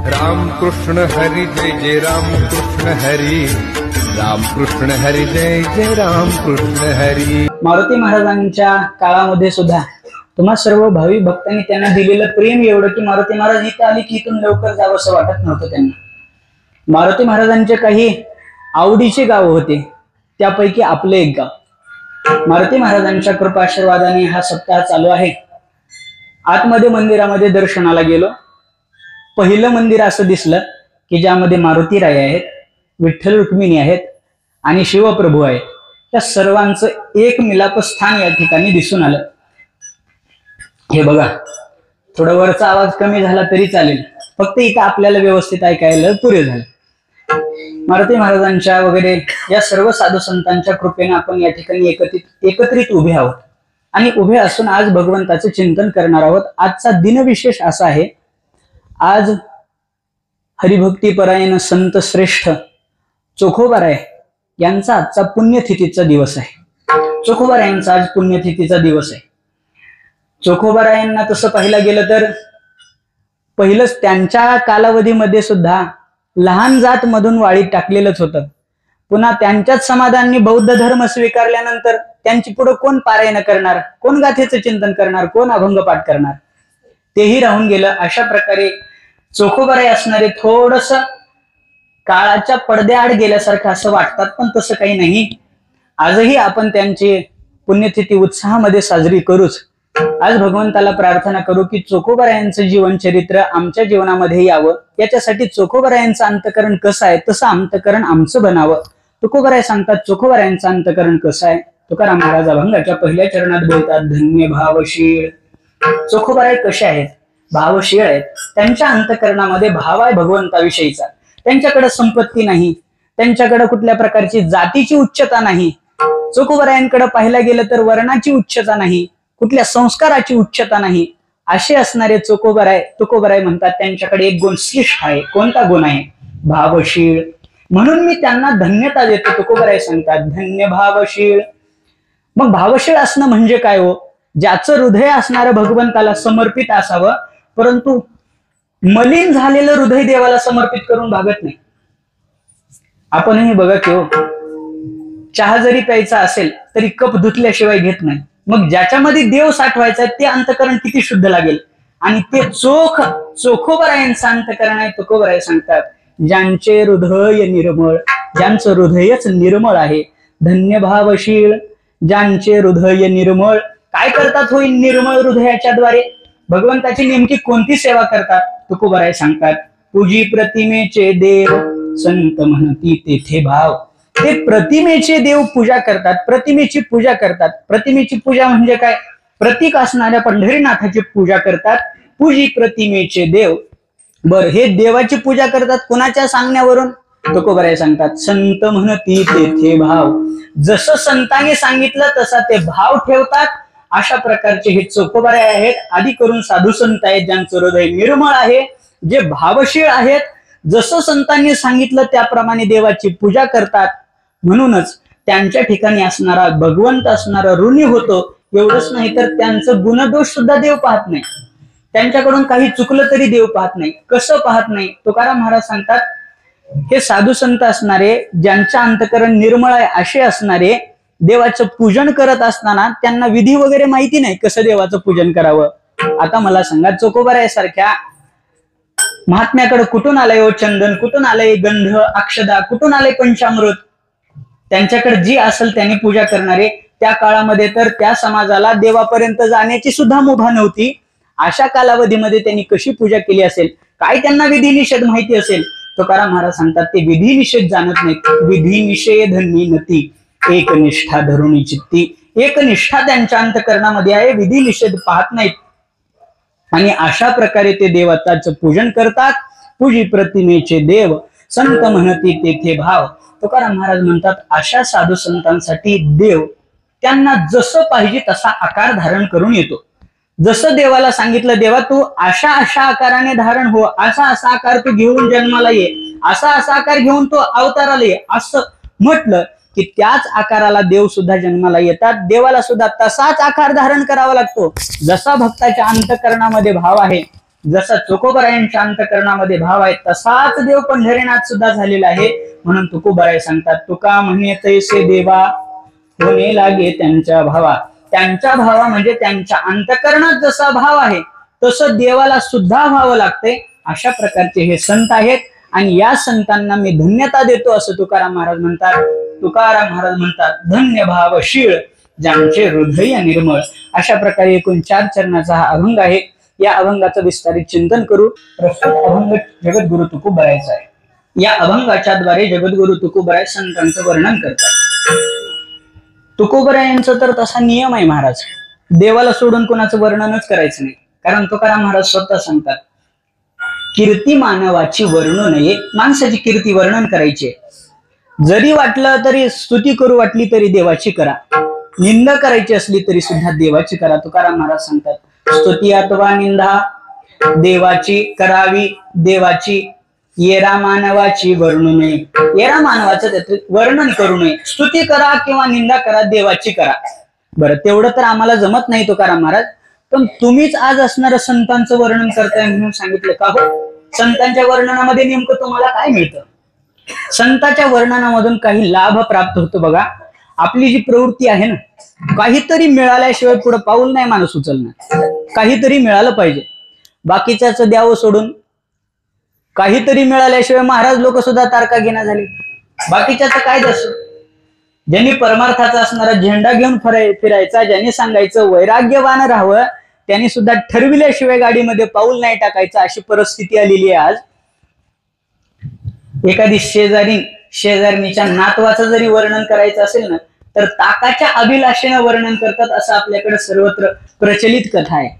राम कृष्ण हरी जय जय राम कृष्ण हरी, राम कृष्ण हरी जय जय राम कृष्ण हरी। मारुती महाराजांच्या काळामध्ये सुद्धा तुम्हा सर्व भावी भक्तांनी त्यांना दिलेलं प्रेम एवढं की मारुती महाराज इथं आले की इथून लवकर जावं असं वाटत नव्हतं त्यांना। मारुती महाराजांचे काही आवडीचे गाव होते, त्यापैकी आपलं एक गाव। मारुती महाराजांच्या कृपा आशीर्वादाने हा सप्ताह चालू आहे। आतमध्ये मंदिरामध्ये दर्शनाला गेलो, पहिलं मंदिर असं दिसलं की ज्यामध्ये मारुती राय आहेत, विठ्ठल रुक्मिणी आहेत आणि शिवप्रभू आहेत। त्या सर्वांचं एक मिलाप स्थान या ठिकाणी दिसून आलं। हे बघा, थोडा वरचा आवाज कमी झाला तरी चालेल, फक्त इथं आपल्याला व्यवस्थित ऐकायला पुरे झालं। मारुती महाराजांच्या वगैरे या सर्व साधू संतांच्या कृपेने आपण या ठिकाणी एकत्रित उभे आहोत आणि उभे असून आज भगवंताचं चिंतन करणार आहोत। आजचा दिनविशेष असा आहे, आज हरिभक्तीपरायण संत श्रेष्ठ चोखोबाराय यांचा आजचा पुण्यतिथीचा दिवस आहे। चोखोबारायांचा आज पुण्यतिथीचा दिवस आहे। चोखोबारायांना तसं पाहिलं गेलं तर पहिलंच त्यांच्या कालावधीमध्ये सुद्धा लहान जात मधून वाळीत टाकलेलंच होतं। पुन्हा त्यांच्याच समाजांनी बौद्ध धर्म स्वीकारल्यानंतर त्यांची पुढे कोण पारायण करणार, कोण गाथेचं चिंतन करणार, कोण अभंग पाठ करणार, तेही राहून गेलं। अशा प्रकारे चोखोबाराय असणारे थोडस काळाच्या पडद्याआड गेल्यासारखं असं वाटतात, पण तसं काही नाही। आजही आपण त्यांची पुण्यतिथी उत्साहामध्ये साजरी करूच। आज भगवंताला प्रार्थना करू की चोखोबारायांचं जीवन चरित्र आमच्या जीवनामध्ये यावं, याच्यासाठी चोखोबारायांचं अंतकरण कसं आहे तसं अंतकरण आमचं बनावं। तुकोबाराय सांगतात चोखोबारायांचं अंतकरण कसं आहे। तुकाराम महाराज अभंगाच्या पहिल्या चरणात बोलतात, धन्य भावशीळ। चोखोबाराय कसे आहेत? भावशीळ आहेत। त्यांच्या अंतकरणामध्ये भाव आहे भगवंताविषयीचा। त्यांच्याकडे संपत्ती नाही, त्यांच्याकडे कुठल्या प्रकारची जातीची उच्चता नाही। चोखोबारायांकडे पाहायला गेलं तर वर्णाची उच्चता नाही, कुठल्या संस्काराची उच्चता नाही। असे असणारे तुकोबाराय म्हणतात त्यांच्याकडे एक गुण श्रेष्ठ आहे। कोणता गुण आहे? भावशीळ। म्हणून मी त्यांना धन्यता देतो। तुकोबाराय सांगतात धन्य भावशीळ। मग भावशीळ असणं म्हणजे काय हो? ज्याचं हृदय असणारं भगवंताला समर्पित असावं, परंतु मलिन झालेलं हृदय देवाला समर्पित करून भागत नाही। आपणही बघा की हो, चहा जरी प्यायचा असेल तरी कप धुतल्याशिवाय घेत नाही। मग ज्याच्यामध्ये देव साठवायचा ते अंतकरण किती शुद्ध लागेल, आणि ते चोखोबारायांचं अंतकरण आहे। तुकोबाराय सांगतात ज्यांचे हृदय निर्मळ, ज्यांचं हृदयच निर्मळ आहे, धन्य भावशीळ। ज्यांचे हृदय निर्मळ, काय करतात होईल निर्मळ हृदयाच्या द्वारे? भगवंताची नेमकी कोणती सेवा करतात? तुकोबाराय सांगतात पूजी प्रतिमेचे देव, संत म्हणती तेथे भाव। ते प्रतिमेचे देव पूजा करतात, प्रतिमेची पूजा करतात। प्रतिमेची पूजा म्हणजे काय? प्रतीक असणाऱ्या पंढरीनाथाची पूजा करतात। पूजी प्रतिमेचे देव। बर, हे देवाची पूजा करतात कुणाच्या सांगण्यावरून? तुकोबाराय सांगतात संत म्हणती तेथे भाव। जसं संतांनी सांगितलं तसा ते भाव ठेवतात। अशा प्रकारचे हे चोखोबाराय आहेत। आधी करून साधू संत आहेत ज्यांचं हृदय निर्मळ आहे, जे भावशीळ आहेत, जसं संतांनी सांगितलं त्याप्रमाणे देवाची पूजा करतात। म्हणूनच त्यांच्या ठिकाणी असणारा भगवंत असणारा ऋणी होतो। एवढंच नाही तर त्यांचं गुणदोष सुद्धा देव पाहत नाही। त्यांच्याकडून काही चुकलं तरी देव पाहत नाही। कसं पाहत नाही? तुकाराम महाराज सांगतात हे साधू संत असणारे, ज्यांचं अंतकरण निर्मळ आहे, असे असणारे देवाचं पूजन करत असताना त्यांना विधी वगैरे माहिती नाही कसं देवाचं पूजन करावं। आता मला सांगा, चोखोबाराय सारख्या महात्म्याकडे कुठून आलंय हो चंदन, कुठून आलंय गंध, अक्षदा, कुठून आलंय पंचामृत? त्यांच्याकडे जी असेल त्यांनी पूजा करणारे। त्या काळामध्ये तर त्या समाजाला देवापर्यंत जाण्याची सुद्धा मुभा नव्हती। अशा कालावधीमध्ये त्यांनी कशी पूजा केली असेल? काय त्यांना विधी निषेध माहिती असेल? तुकाराम महाराज सांगतात ते विधी निषेध जाणत नाहीत। विधी निषेध निनती, एक निष्ठा धरुणी चित्ती। एक निष्ठा त्यांच्या अंतकरणामध्ये आहे, विधी निषेध पाहत नाहीत। आणि अशा प्रकारे ते देवताचं पूजन करतात। पूजी प्रतिमेचे देव, संत म्हणती तेथे भाव। तुकाराम महाराज म्हणतात अशा साधू संतांसाठी देव त्यांना जसं पाहिजे तसा आकार धारण करून येतो। जसं देवाला सांगितलं देवा तू अशा अशा आकाराने धारण हो, असा असा आकार तू घेऊन जन्माला ये, असा असा आकार घेऊन तो अवताराला ये, असं म्हटलं की त्याच आकाराला देव सुद्धा जन्माला येतात। देवाला सुद्धा तसाच आकार धारण करावा लागतो। जसा भक्ताच्या अंतकरणामध्ये भाव आहे जसा तुकोबरायांच्या अंतकरणामध्ये भाव आहे तसाच देव पंढरीनाथ सुद्धा झालेला आहे. म्हणून तुकोबराय सांगतात, तुका म्हणे तैसे देवा होणे लागे त्यांच्या भावा. त्यांच्या भावा म्हणजे त्यांच्या अंतकरणात जसा भाव आहे तसं देवाला सुद्धा व्हावं लागते. अशा प्रकारचे हे संत आहेत आणि या संतांना मी धन्यता देतो असं तुकाराम महाराज म्हणतात. तुकाराम महाराज म्हणतात, धन्य भावशीळ ज्यांचे हृदय निर्मळ. अशा प्रकारे एकूण 4 चरणाचा हा अभंग आहे. या अभंगाचं विस्तारित चिंतन करू. प्रस्तुत अभंग जगद्गुरु तुकोबरायचा आहे. या अभंगाच्या द्वारे जगद्गुरु तुकोबराय संतांचं वर्णन करतात. तुकोबरायांचा तर तसा नियम आहे महाराज, देवाला सोडून कोणाचं वर्णनच करायचं नाही. कारण तुकाराम महाराज स्वतः सांगतात, कीर्ती मानवाची वर्णू नये. माणसाची कीर्ती वर्णन करायची, जरी वाटलं तरी स्तुती करू वाटली तरी देवाची करा, निंदा करायची असली तरी सुद्धा देवाची करा. तुकाराम महाराज सांगतात, स्तुती अथवा निंदा देवाची करावी, देवाची येरा मानवाची वर्णू नये. येरा मानवाचं त्याचं वर्णन करू नये. स्तुती करा किंवा निंदा करा, देवाची करा. बरं, तेवढं तर आम्हाला जमत नाही तुकाराम महाराज, पण तुम्हीच आज असणारं संतांचं वर्णन करताय म्हणून सांगितलं का हो? संतांच्या वर्णनामध्ये नेमकं तुम्हाला काय मिळतं? संतांच्या वर्णनामधून काही लाभ प्राप्त होतो बघा. आपली जी प्रवृत्ती आहे ना, काहीतरी मिळाल्याशिवाय पुढे पाऊल नाही माणूस उचलणार. काहीतरी मिळालं पाहिजे. बाकीच्याच द्यावं सोडून काहीतरी मिळाल्याशिवाय महाराज लोक सुद्धा तारका घेणं झाली. बाकीच्याच काय दसं? ज्यांनी परमार्थाचा असणारा झेंडा घेऊन फिरायचा, ज्यांनी सांगायचं वैराग्यवान राहावं, त्यांनी सुद्धा ठरविल्याशिवाय गाडीमध्ये पाऊल नाही टाकायचं, अशी परिस्थिती आलेली आहे आज. एखादी शेजारणीच्या नातवाचं जरी वर्णन करायचं असेल ना, तर ताकाच्या अभिलाषेनं वर्णन करतात, असं आपल्याकडे सर्वत्र प्रचलित कथा आहे.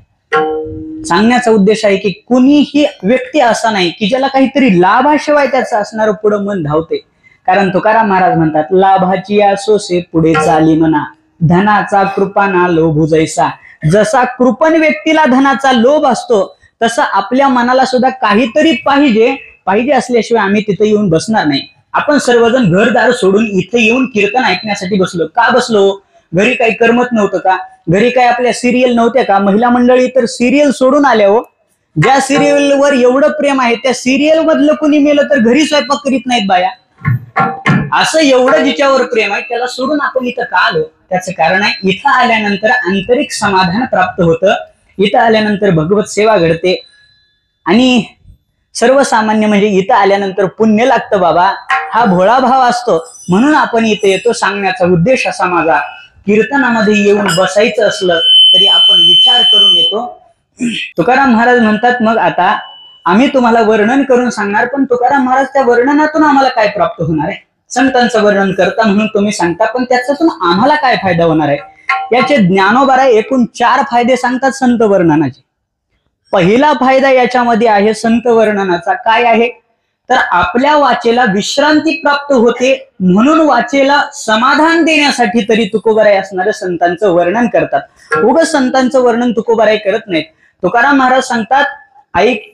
सांगण्याचा उद्देश आहे की कुणीही व्यक्ती असा नाही की ज्याला काहीतरी लाभाशिवाय त्याचं असणारं पुढं मन धावते. कारण तुकाराम महाराज म्हणतात, लाभाची असोसे पुढे चाली म्हणा, धनाचा कृपाना लोभू जैसा. जसा कृपण व्यक्तीला धनाचा लोभ असतो, तसा आपल्या मनाला सुद्धा काहीतरी पाहिजे असल्याशिवाय आम्ही तिथे येऊन बसणार नाही. आपण सर्वजण घरदार सोडून इथे येऊन कीर्तन ऐकण्यासाठी बसलो. का बसलो? घरी काही करमत नव्हतं का? घरी काही आपल्या सिरियल नव्हत्या का? महिला मंडळी तर सिरियल सोडून आल्या हो. ज्या सिरियलवर एवढं प्रेम आहे त्या सिरियल मधलं कुणी मेलं तर घरी स्वयंपाक करीत नाहीत बाया. असं एवढं जिच्यावर प्रेम आहे त्याला सोडून आपण इथं का आलो? त्याचं कारण आहे, इथं आल्यानंतर आंतरिक समाधान प्राप्त होतं. इथं आल्यानंतर भगवत सेवा घडते आणि सर्वसामान्य म्हणजे इथं आल्यानंतर पुण्य लागतं बाबा, हा भोळा भाव असतो. म्हणून आपण इथे येतो. सांगण्याचा उद्देश असा माझा, कीर्तनामध्ये येऊन बसायचं असलं तरी आपण विचार करून येतो. तुकाराम महाराज म्हणतात, मग आता आम्ही तुम्हाला वर्णन करून सांगणार, पण तुकाराम महाराज त्या वर्णनातून आम्हाला काय प्राप्त होणार आहे? संतांचं वर्णन करता म्हणून तुम्ही सांगता, पण त्याच्यातून आम्हाला काय फायदा होणार आहे? याचे ज्ञानोबा एकूण 4 फायदे सांगतात संत वर्णनाचे. पहिला फायदा याच्यामध्ये आहे संत वर्णनाचा. काय आहे? तर आपल्या वाचेला विश्रांती प्राप्त होते, म्हणून वाचेला समाधान देण्यासाठी तरी तुकोबराय असणाऱ्या संतांचं वर्णन करतात. उगाच संतांचं वर्णन तुकोबराय करत नाहीत. तुकाराम महाराज सांगतात,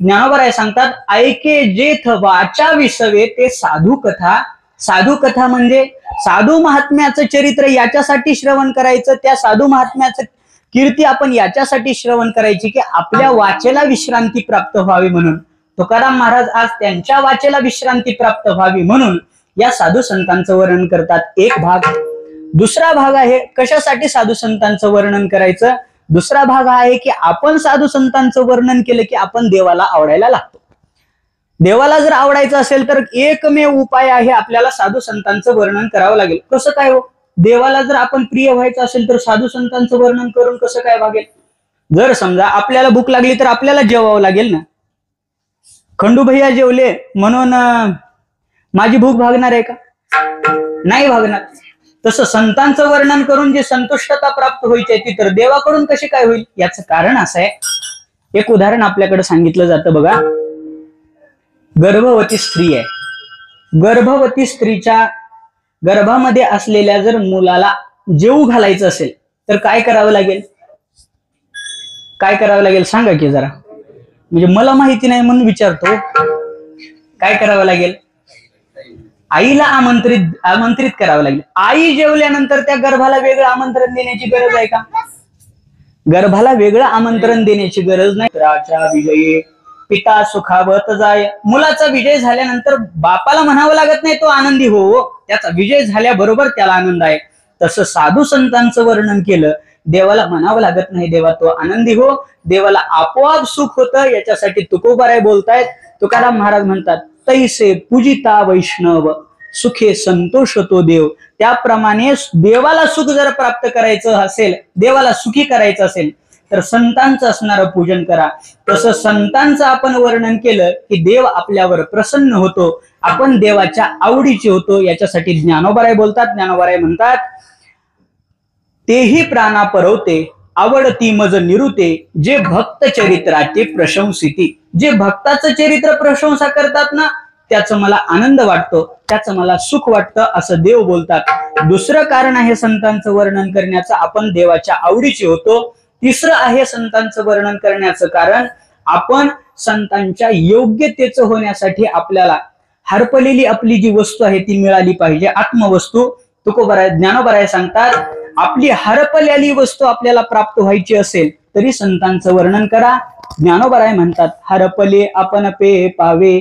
ज्ञानोबराय सांगतात, ऐके जेथ वाचा विसवे ते साधू कथा. साधू कथा म्हणजे साधू महात्म्याचं चरित्र याच्यासाठी श्रवण करायचं, त्या साधू महात्म्याचं कीर्ती आपण याच्यासाठी श्रवण करायची की आपल्या वाचेला विश्रांती प्राप्त व्हावी म्हणून. तुकाराम महाराज आज त्यांच्या वाचेला विश्रांती प्राप्त व्हावी म्हणून या साधू संतांचं वर्णन करतात. एक भाग. दुसरा भाग आहे कशासाठी साधू संतांचं वर्णन करायचं. दुसरा भाग हा आहे की आपण साधू संतांचं वर्णन केलं की आपण देवाला आवडायला लागतो. देवाला जर आवडायचं असेल तर एकमेव उपाय आहे, आपल्याला साधू संतांचं वर्णन करावं लागेल. कसं काय हो? देवाला जर आपण प्रिय व्हायचं असेल तर साधू संतांचं वर्णन करून कसं काय भागेल? जर समजा आपल्याला भूक लागली तर आपल्याला जेवावं लागेल ना. खंडू भैया जेवले म्हणून माझी भूक भागणार आहे का? नाही भागणार. तसं संतांचं वर्णन करून जी संतुष्टता प्राप्त व्हायची ती तर देवाकडून कशी काय होईल? याचं कारण असं आहे. एक उदाहरण आपल्याकडे सांगितलं जातं बघा. गर्भवती स्त्री आहे. गर्भवती स्त्रीच्या गर्भामध्ये असलेल्या जर मुलाला जेवू घालायचं असेल तर काय करावं लागेल? काय करावं लागेल सांगा की जरा. म्हणजे मला माहिती नाही म्हणून विचारतो. काय करावं लागेल? आईला आमंत्रित करावं लागेल. आई जेवल्यानंतर त्या गर्भाला वेगळं आमंत्रण देण्याची गरज आहे का? गर्भाला वेगळं आमंत्रण देण्याची गरज नाही. राजा विजयी पिता सुखावत जाय. मुलाचा विजय झाल्यानंतर बापाला म्हणावं लागत नाही तो आनंदी हो, त्याचा विजय झाल्याबरोबर त्याला आनंद आहे. तसं साधू संतांचं वर्णन केलं, देवाला म्हणावं लागत नाही देवा तो आनंदी हो, देवाला आपोआप सुख होतं. याच्यासाठी तुकोबाराय बोलतायत. तुकाराम महाराज म्हणतात, तैसे पूजिता वैष्णव सुखे संतोष तो देव. त्याप्रमाणे देवाला सुख जर प्राप्त करायचं असेल, देवाला सुखी करायचं असेल तर संतांचं असणारं पूजन करा. तसं संतांचं आपण वर्णन केलं की देव आपल्यावर प्रसन्न होतो, आपण देवाच्या आवडीचे होतो. याच्यासाठी ज्ञानोबाराय बोलतात. ज्ञानोबाराय म्हणतात, तेही प्राणा परवते आवडती मज निरुते, जे भक्त चरित्राचे प्रशंसिती. जे भक्ताचं चरित्र प्रशंसा करतात ना, त्याचं मला आनंद वाटतो, त्याचं मला सुख वाटतं, असं देव बोलतात. दुसरं कारण आहे संतांचं वर्णन करण्याचं, आपण देवाच्या आवडीचे होतो. तिसरं आहे संतांचं वर्णन करण्याचं कारण, आपण संतांच्या योग्यतेचं होण्यासाठी आपल्याला हरपलेली आपली जी वस्तू आहे ती मिळाली पाहिजे, आत्मवस्तू. तुकोबाराय ज्ञानोबाराय सांगतात, आपली हरपलेली वस्तू आपल्याला प्राप्त व्हायची असेल तरी संतांचं वर्णन करा. ज्ञानोबाराय म्हणतात, हरपले आपण पे पावे,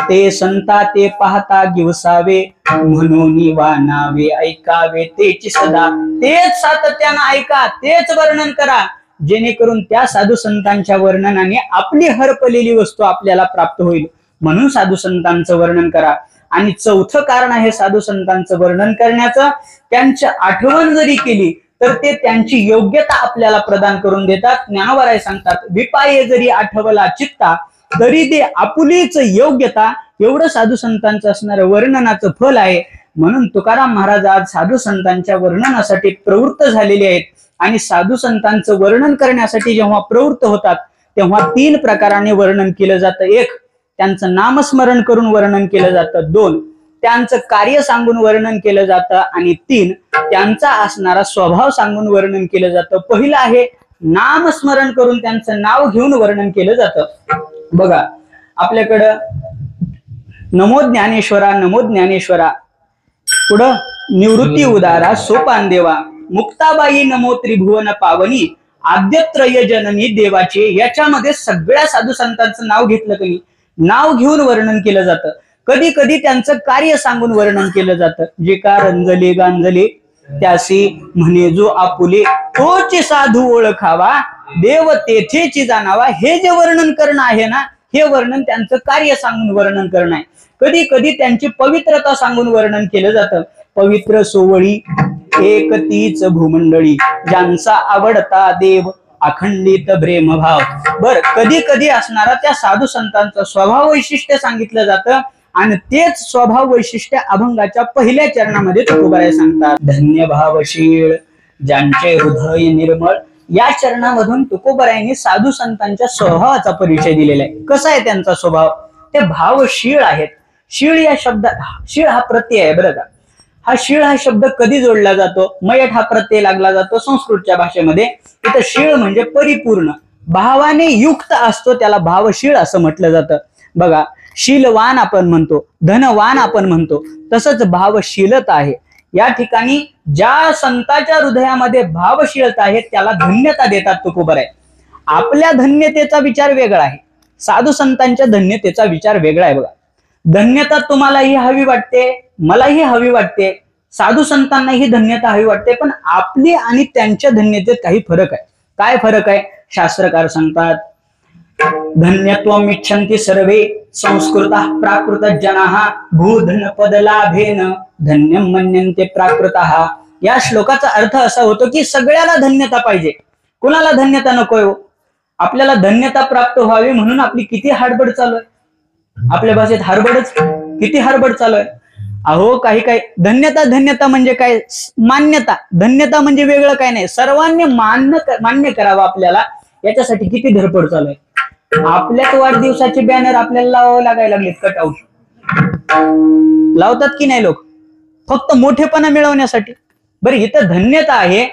ते संता ते पाहता गिवसावे, म्हणून वानावे ऐकावे तेच सदा. तेच सातत्यानं ऐका, तेच वर्णन करा, जेणेकरून त्या साधू संतांच्या वर्णनाने आपली हरपलेली वस्तू आपल्याला प्राप्त होईल. म्हणून साधू संतांचं वर्णन करा. आणि चौथं कारण आहे साधू संतांचं वर्णन करण्याचं, त्यांची आठवण जरी केली तर ते त्यांची योग्यता आपल्याला प्रदान करून देतात. ज्ञानोबाराय सांगतात, विपाये जरी आठवला चित्ता, तरी ते आपुलीच योग्यता. एवढं साधू संतांचं असणारं वर्णनाचं फल आहे. म्हणून तुकाराम महाराज आज साधू संतांच्या वर्णनासाठी प्रवृत्त झालेले आहेत. आणि साधू संतांचं वर्णन करण्यासाठी जेव्हा प्रवृत्त होतात तेव्हा 3 प्रकाराने वर्णन केलं जातं. 1, त्यांचं नामस्मरण करून वर्णन केलं जातं. 2, त्यांचं कार्य सांगून वर्णन केलं जातं. आणि 3, त्यांचा असणारा स्वभाव सांगून वर्णन केलं जातं. पहिलं आहे नामस्मरण करून त्यांचं नाव घेऊन वर्णन केलं जातं. बघा आपल्याकडं नमो ज्ञानेश्वरा नमो ज्ञानेश्वरा, पुढं निवृत्ती उदारा सोपान देवा, मुक्ताबाई नमो त्रिभुवन पावनी, आद्यत्रय जननी देवाचे. याच्यामध्ये सगळ्या साधू संतांचं नाव घेतलं तरी नाव घेऊन वर्णन केलं जातं. कधी कधी त्यांचं कार्य सांगून वर्णन केलं जातं. जे का रंजले गांजले त्यासी म्हणे जो आपुले, तोच साधू ओळखावा देव तेथेची जाणावा. हे जे वर्णन करणं आहे ना, हे वर्णन त्यांचं कार्य सांगून वर्णन करणं आहे. कधी कधी त्यांची पवित्रता सांगून वर्णन केलं जातं. पवित्र सोवळी एक तीच भूमंडळी, ज्यांचा आवडता देव अखंडित प्रेमभाव. बर, कधी कधी असणारा त्या साधू संतांचा स्वभाव वैशिष्ट्य सांगितलं जातं. आणि तेच स्वभाव वैशिष्ट्य अभंगाच्या पहिल्या चरणामध्ये तुकोबाराय सांगतात. धन्य भावशीळ ज्यांचे हृदय निर्मळ. या चरणामधून तुकोबारायांनी साधू संतांच्या स्वभावाचा परिचय दिलेला आहे. कसा आहे त्यांचा स्वभाव? ते भावशीळ आहेत. शीळ या शब्दात, शीळ हा प्रत्यय आहे बरं का. हा शीळ हा शब्द कधी जोडला जातो? मयठ हा प्रत्यय लागला जातो संस्कृतच्या भाषेमध्ये. इथं शीळ म्हणजे परिपूर्ण, भावाने युक्त असतो, त्याला भावशीळ असं म्हटलं जातं. बघा, शीलवान आपण म्हणतो, धनवान आपण म्हणतो, तसंच भावशीलता आहे. या ठिकाणी ज्या संतांच्या हृदयामध्ये भावशीलता आहे त्याला धन्यता देतात तुकोबाराय. आपल्या धन्यतेचा विचार वेगळा आहे, साधू संतांच्या धन्यतेचा विचार वेगळा आहे. बघा, धन्यता तुम्हालाही हवी वाटते, मलाही हवी वाटते, साधू संतांना ही धन्यता हवी वाटते, पण आपली आणि त्यांच्या धन्यतेत काही फरक आहे. काय फरक आहे? शास्त्रकार सांगतात, धन्यत्वम इच्छन्ति सर्वे संस्कृतः प्राकृत जनाः भूधन पद लाभेन धन्यम मन्यन्ते प्राकृतः. या श्लोकाचा अर्थ असा होतो की सगळ्याला धन्यता पाहिजे, कुणाला धन्यता नकोय हो. आपल्याला धन्यता प्राप्त व्हावी म्हणून आपली किती हडबड चालू आहे. आपल्या भाषेत हडबडच, किती हडबड चालू आहे. अहो काही धन्यता, धन्यता म्हणजे काय? मान्यता. धन्यता म्हणजे वेगळं काय नाही, सर्वांनी मान्य करावं आपल्याला, याच्यासाठी किती धडपड चालू आहे. आपल्याच वाढदिवसाचे बॅनर आपल्याला लावावं लागायला लागलेत, कटआउट लावतात की नाही लोक, फक्त मोठेपणा मिळवण्यासाठी. बरं, इथं धन्यता आहे,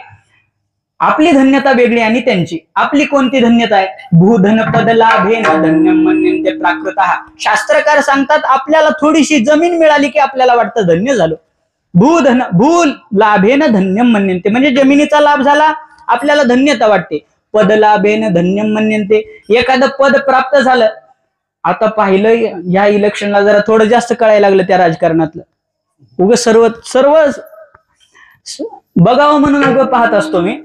आपली धन्यता वेगळी आणि त्यांची. आपली कोणती धन्यता आहे? भूधन पद लाभेन धन्यम मन्यन्ते प्राकृतः. शास्त्रकार सांगतात, आपल्याला थोडीशी जमीन मिळाली की आपल्याला वाटतं धन्य झालो. भू लाभेन धन्यम मन्यन्ते म्हणजे जमिनीचा लाभ झाला, आपल्याला धन्यता वाटते. पद लाभेन धन्यम मन्यन्ते, एखादं पद प्राप्त झालं आता पाहिलं या इलेक्शनला जरा थोडं जास्त कळायला लागलं त्या राजकारणातलं. उगं सर्व सर्व बघावं म्हणून उगं पाहत असतो मी.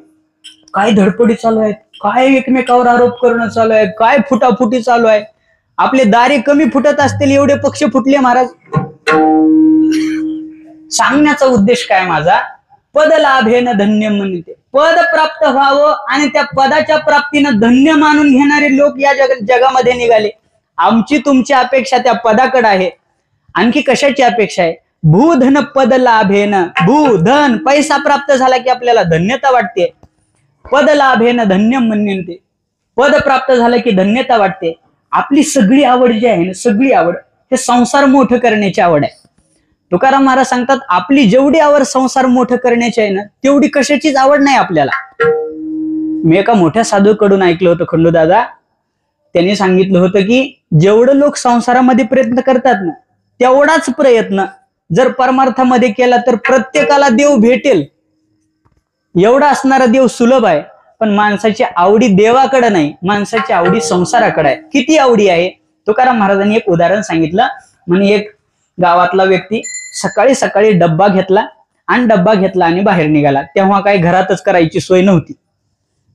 काय धडपडी चालू आहेत, काय एकमेकावर आरोप करणं चालू आहे, काय फुटाफुटी चालू आहे. आपले दारे कमी फुटत असतील एवढे पक्ष फुटले महाराज. सांगण्याचा उद्देश काय माझा, पद लाभेन धन्य म्हणते. पद प्राप्त व्हावं आणि त्या पदाच्या प्राप्तीनं धन्य मानून घेणारे लोक या जगामध्ये निघाले. आमची तुमची अपेक्षा त्या पदाकडे आहे. आणखी कशाची अपेक्षा आहे? भूधन पद लाभेन. भूधन पैसा प्राप्त झाला की आपल्याला धन्यता वाटते. पद लाभेन धन्य म्हणते. पद प्राप्त झालं की धन्यता वाटते. आपली सगळी आवड जी आहे ना, सगळी आवड हे संसार मोठं करण्याची आवड आहे. तुकाराम महाराज सांगतात आपली जेवढी आवड संसार मोठं करण्याची आहे ना, तेवढी कशाचीच आवड नाही आपल्याला. मी एका मोठ्या साधूकडून ऐकलं होतं खंडूदादा. त्यांनी सांगितलं होतं की जेवढं लोक संसारामध्ये प्रयत्न करतात ना, तेवढाच प्रयत्न जर परमार्थामध्ये केला तर प्रत्येकाला देव भेटेल. एवढा असणारा देव सुलभ आहे. पण माणसाची आवडी देवाकडे नाही, माणसाची आवडी संसाराकडे आहे. किती आवडी आहे? तुकाराम महाराजांनी एक उदाहरण सांगितलं. म्हणे एक गावातला व्यक्ती सकाळी सकाळी डब्बा घेतला आणि बाहेर निघाला. तेव्हा काही घरातच करायची सोय नव्हती.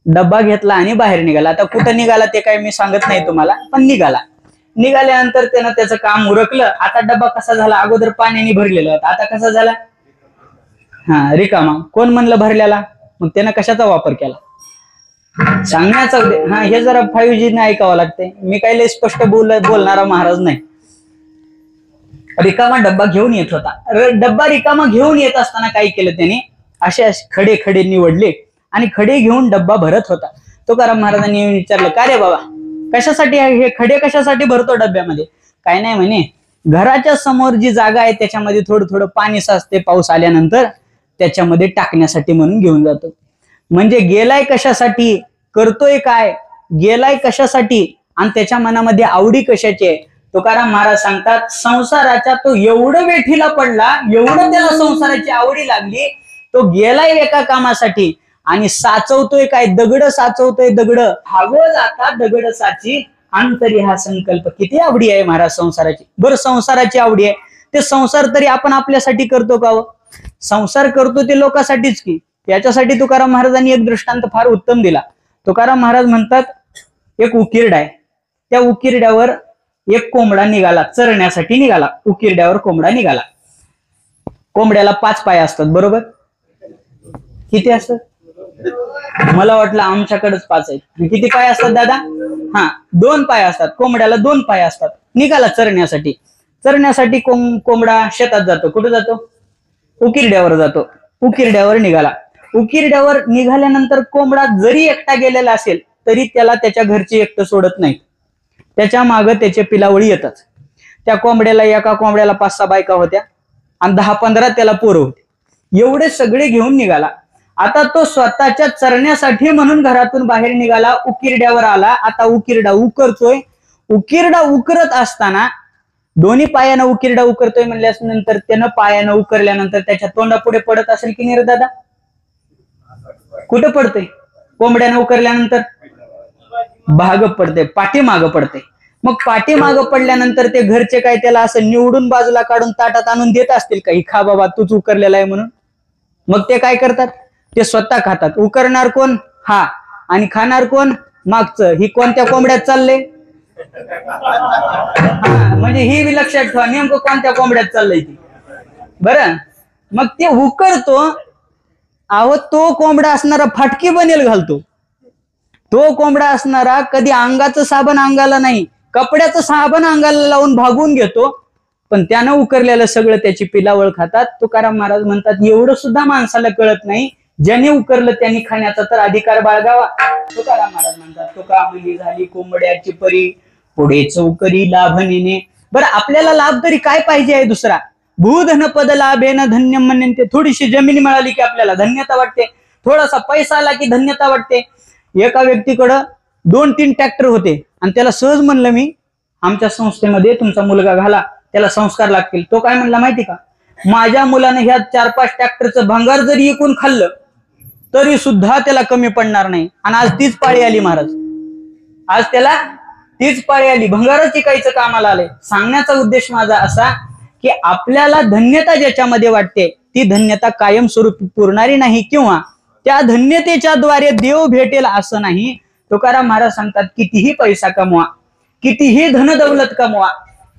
डब्बा घेतला आणि बाहेर निघाला. आता कुठं निघाला ते काही मी सांगत नाही तुम्हाला, पण निघाल्यानंतर त्यानं त्याचं काम उरकलं. आता डब्बा कसा झाला? अगोदर पाण्याने भरलेला होता, आता कसा झाला? रिकामा. कोण म्हणलं भरलेला? मग त्यानं कशाचा वापर केला? सांगण्याचा हे जरा 5G ने ऐकावं लागतंय. मी काही लय स्पष्ट बोलणारा महाराज नाही. रिकामा डब्बा घेऊन येत होता. डब्बा रिकामा घेऊन येत असताना काय केलं त्याने? असे खडे निवडले आणि खडे घेऊन डब्बा भरत होता. तुकाराम महाराजांनी विचारलं, का रे बाबा, कशासाठी हे खडे कशासाठी भरतो डब्यामध्ये? काय नाही म्हणे, घराच्या समोर जी जागा आहे त्याच्यामध्ये थोडं थोडं पाणी साचते पाऊस आल्यानंतर, त्याच्यामध्ये टाकण्यासाठी म्हणून घेऊन जातो. म्हणजे गेलाय कशासाठी, करतोय काय, गेलाय कशासाठी आणि त्याच्या मनामध्ये आवडी कशाची आहे. तुकाराम महाराज सांगतात संसाराच्या तो एवढं वेठीला पडला, एवढं त्याला संसाराची आवडी लागली, तो गेलाय एका कामासाठी आणि साचवतोय काय? दगड साचवतोय. दगड हवं जाता दगड साची अंतरी हा संकल्प. किती आवडी आहे महाराज संसाराची. बरं, संसाराची आवडी आहे, ते संसार तरी आपण आपल्यासाठी करतो का? संसार करतो ते लोकांसाठीच की. याच्यासाठी तुकाराम महाराजांनी एक दृष्टांत फार उत्तम दिला. तुकाराम महाराज म्हणतात एक उकिरडा आहे. त्या उकिरड्यावर एक कोंबडा निघाला, चरण्यासाठी निघाला. उकिरड्यावर कोंबडा निघाला. कोंबड्याला 5 पाय असतात, बरोबर? किती असतात? मला वाटलं आमच्याकडेच 5 आहेत. किती पाय असतात दादा? 2 पाय असतात. कोंबड्याला 2 पाय असतात. निघाला चरण्यासाठी. कोंबडा शेतात जातो. कुठे जातो? उकिरड्यावर जातो. उकिरड्यावर निघाला. उकिरड्यावर निघाल्यानंतर कोंबडा जरी एकटा गेलेला असेल तरी त्याला त्याच्या घरचे एकटं सोडत नाही. त्याच्या मागे त्याचे पिलावळी येतात. त्या कोंबड्याला, एका कोंबड्याला 5-6 बायका होत्या आणि 10-15 त्याला पोरं होते. एवढे सगळे घेऊन निघाला. आता तो स्वतःच्या चरण्यासाठी म्हणून घरातून बाहेर निघाला. उकिरड्यावर आला. आता उकिरडा उकरतोय. उकिरडा उकरत असताना दोन्ही पायानं उकिरडा उकरतोय म्हणल्यानंतर त्यानं पायानं उकरल्यानंतर त्याच्या तोंडापुढे पडत असेल की नाही रे दादा? कुठं पडतंय? कोंबड्यानं उकरल्यानंतर भाग पडते, पाठीमागं पडते. मग पाठीमागं पडल्यानंतर ते घरचे काय त्याला असं निवडून बाजूला काढून ताटात आणून देत असतील काही, खा बाबा तूच उकरलेला आहे म्हणून. मग ते काय करतात? ते स्वतः खातात. उकरणार कोण? हा. आणि खाणार कोण? मागचं. ही कोणत्या कोंबड्यात चाललंय? म्हणजे ही बी लक्षात ठेवा नेमकं कोणत्या कोंबड्यात चाललंय ती. बरं, मग ते उकरतो. अहो, तो कोंबडा असणारा फाटकी बनेल घालतो. तो कोंबडा असणारा कधी अंगाचं साबण अंगाला नाही, कपड्याचं साबण अंगाला लावून भागवून घेतो. पण त्यानं उकरलेलं सगळं त्याची पिलावळ खातात. तुकाराम महाराज म्हणतात एवढं सुद्धा माणसाला कळत नाही. ज्याने उकरलं त्यांनी खाण्याचा तर अधिकार बाळगावा. तुकाराम महाराज म्हणतात तुका म्हणली झाली कोंबड्याची परी, पुढे चौकरी लाभ नेणे. बरं, आपल्याला लाभ तरी काय पाहिजे आहे दुसरा? भूधन पद लाभेन धन्य म्हणते. थोडीशी जमीन मिळाली की आपल्याला धन्यता वाटते. थोडासा पैसा आला की धन्यता वाटते. एका व्यक्तीकडं 2-3 ट्रॅक्टर होते आणि त्याला सहज म्हणलं मी आमच्या संस्थेमध्ये तुमचा मुलगा घाला, त्याला संस्कार लागतील. तो काय म्हणला माहिती का? माझ्या मुलाने ह्या 4-5 ट्रॅक्टरचं भंगार जरी एकूण खाल्लं तरी सुद्धा त्याला कमी पडणार नाही. आणि आज तीच पाळी आली महाराज. आज त्याला तीच पाळी आली, भंगारच इकायचं कामाला आलंय. सांगण्याचा उद्देश माझा असा की आपल्याला धन्यता ज्याच्यामध्ये वाटते ती धन्यता कायमस्वरूपी पुरणारी नाही, किंवा त्या धन्यतेच्या द्वारे देव भेटेल असं नाही. तुकाराम महाराज सांगतात, कितीही पैसा कमवा, कितीही धनदौलत कमवा,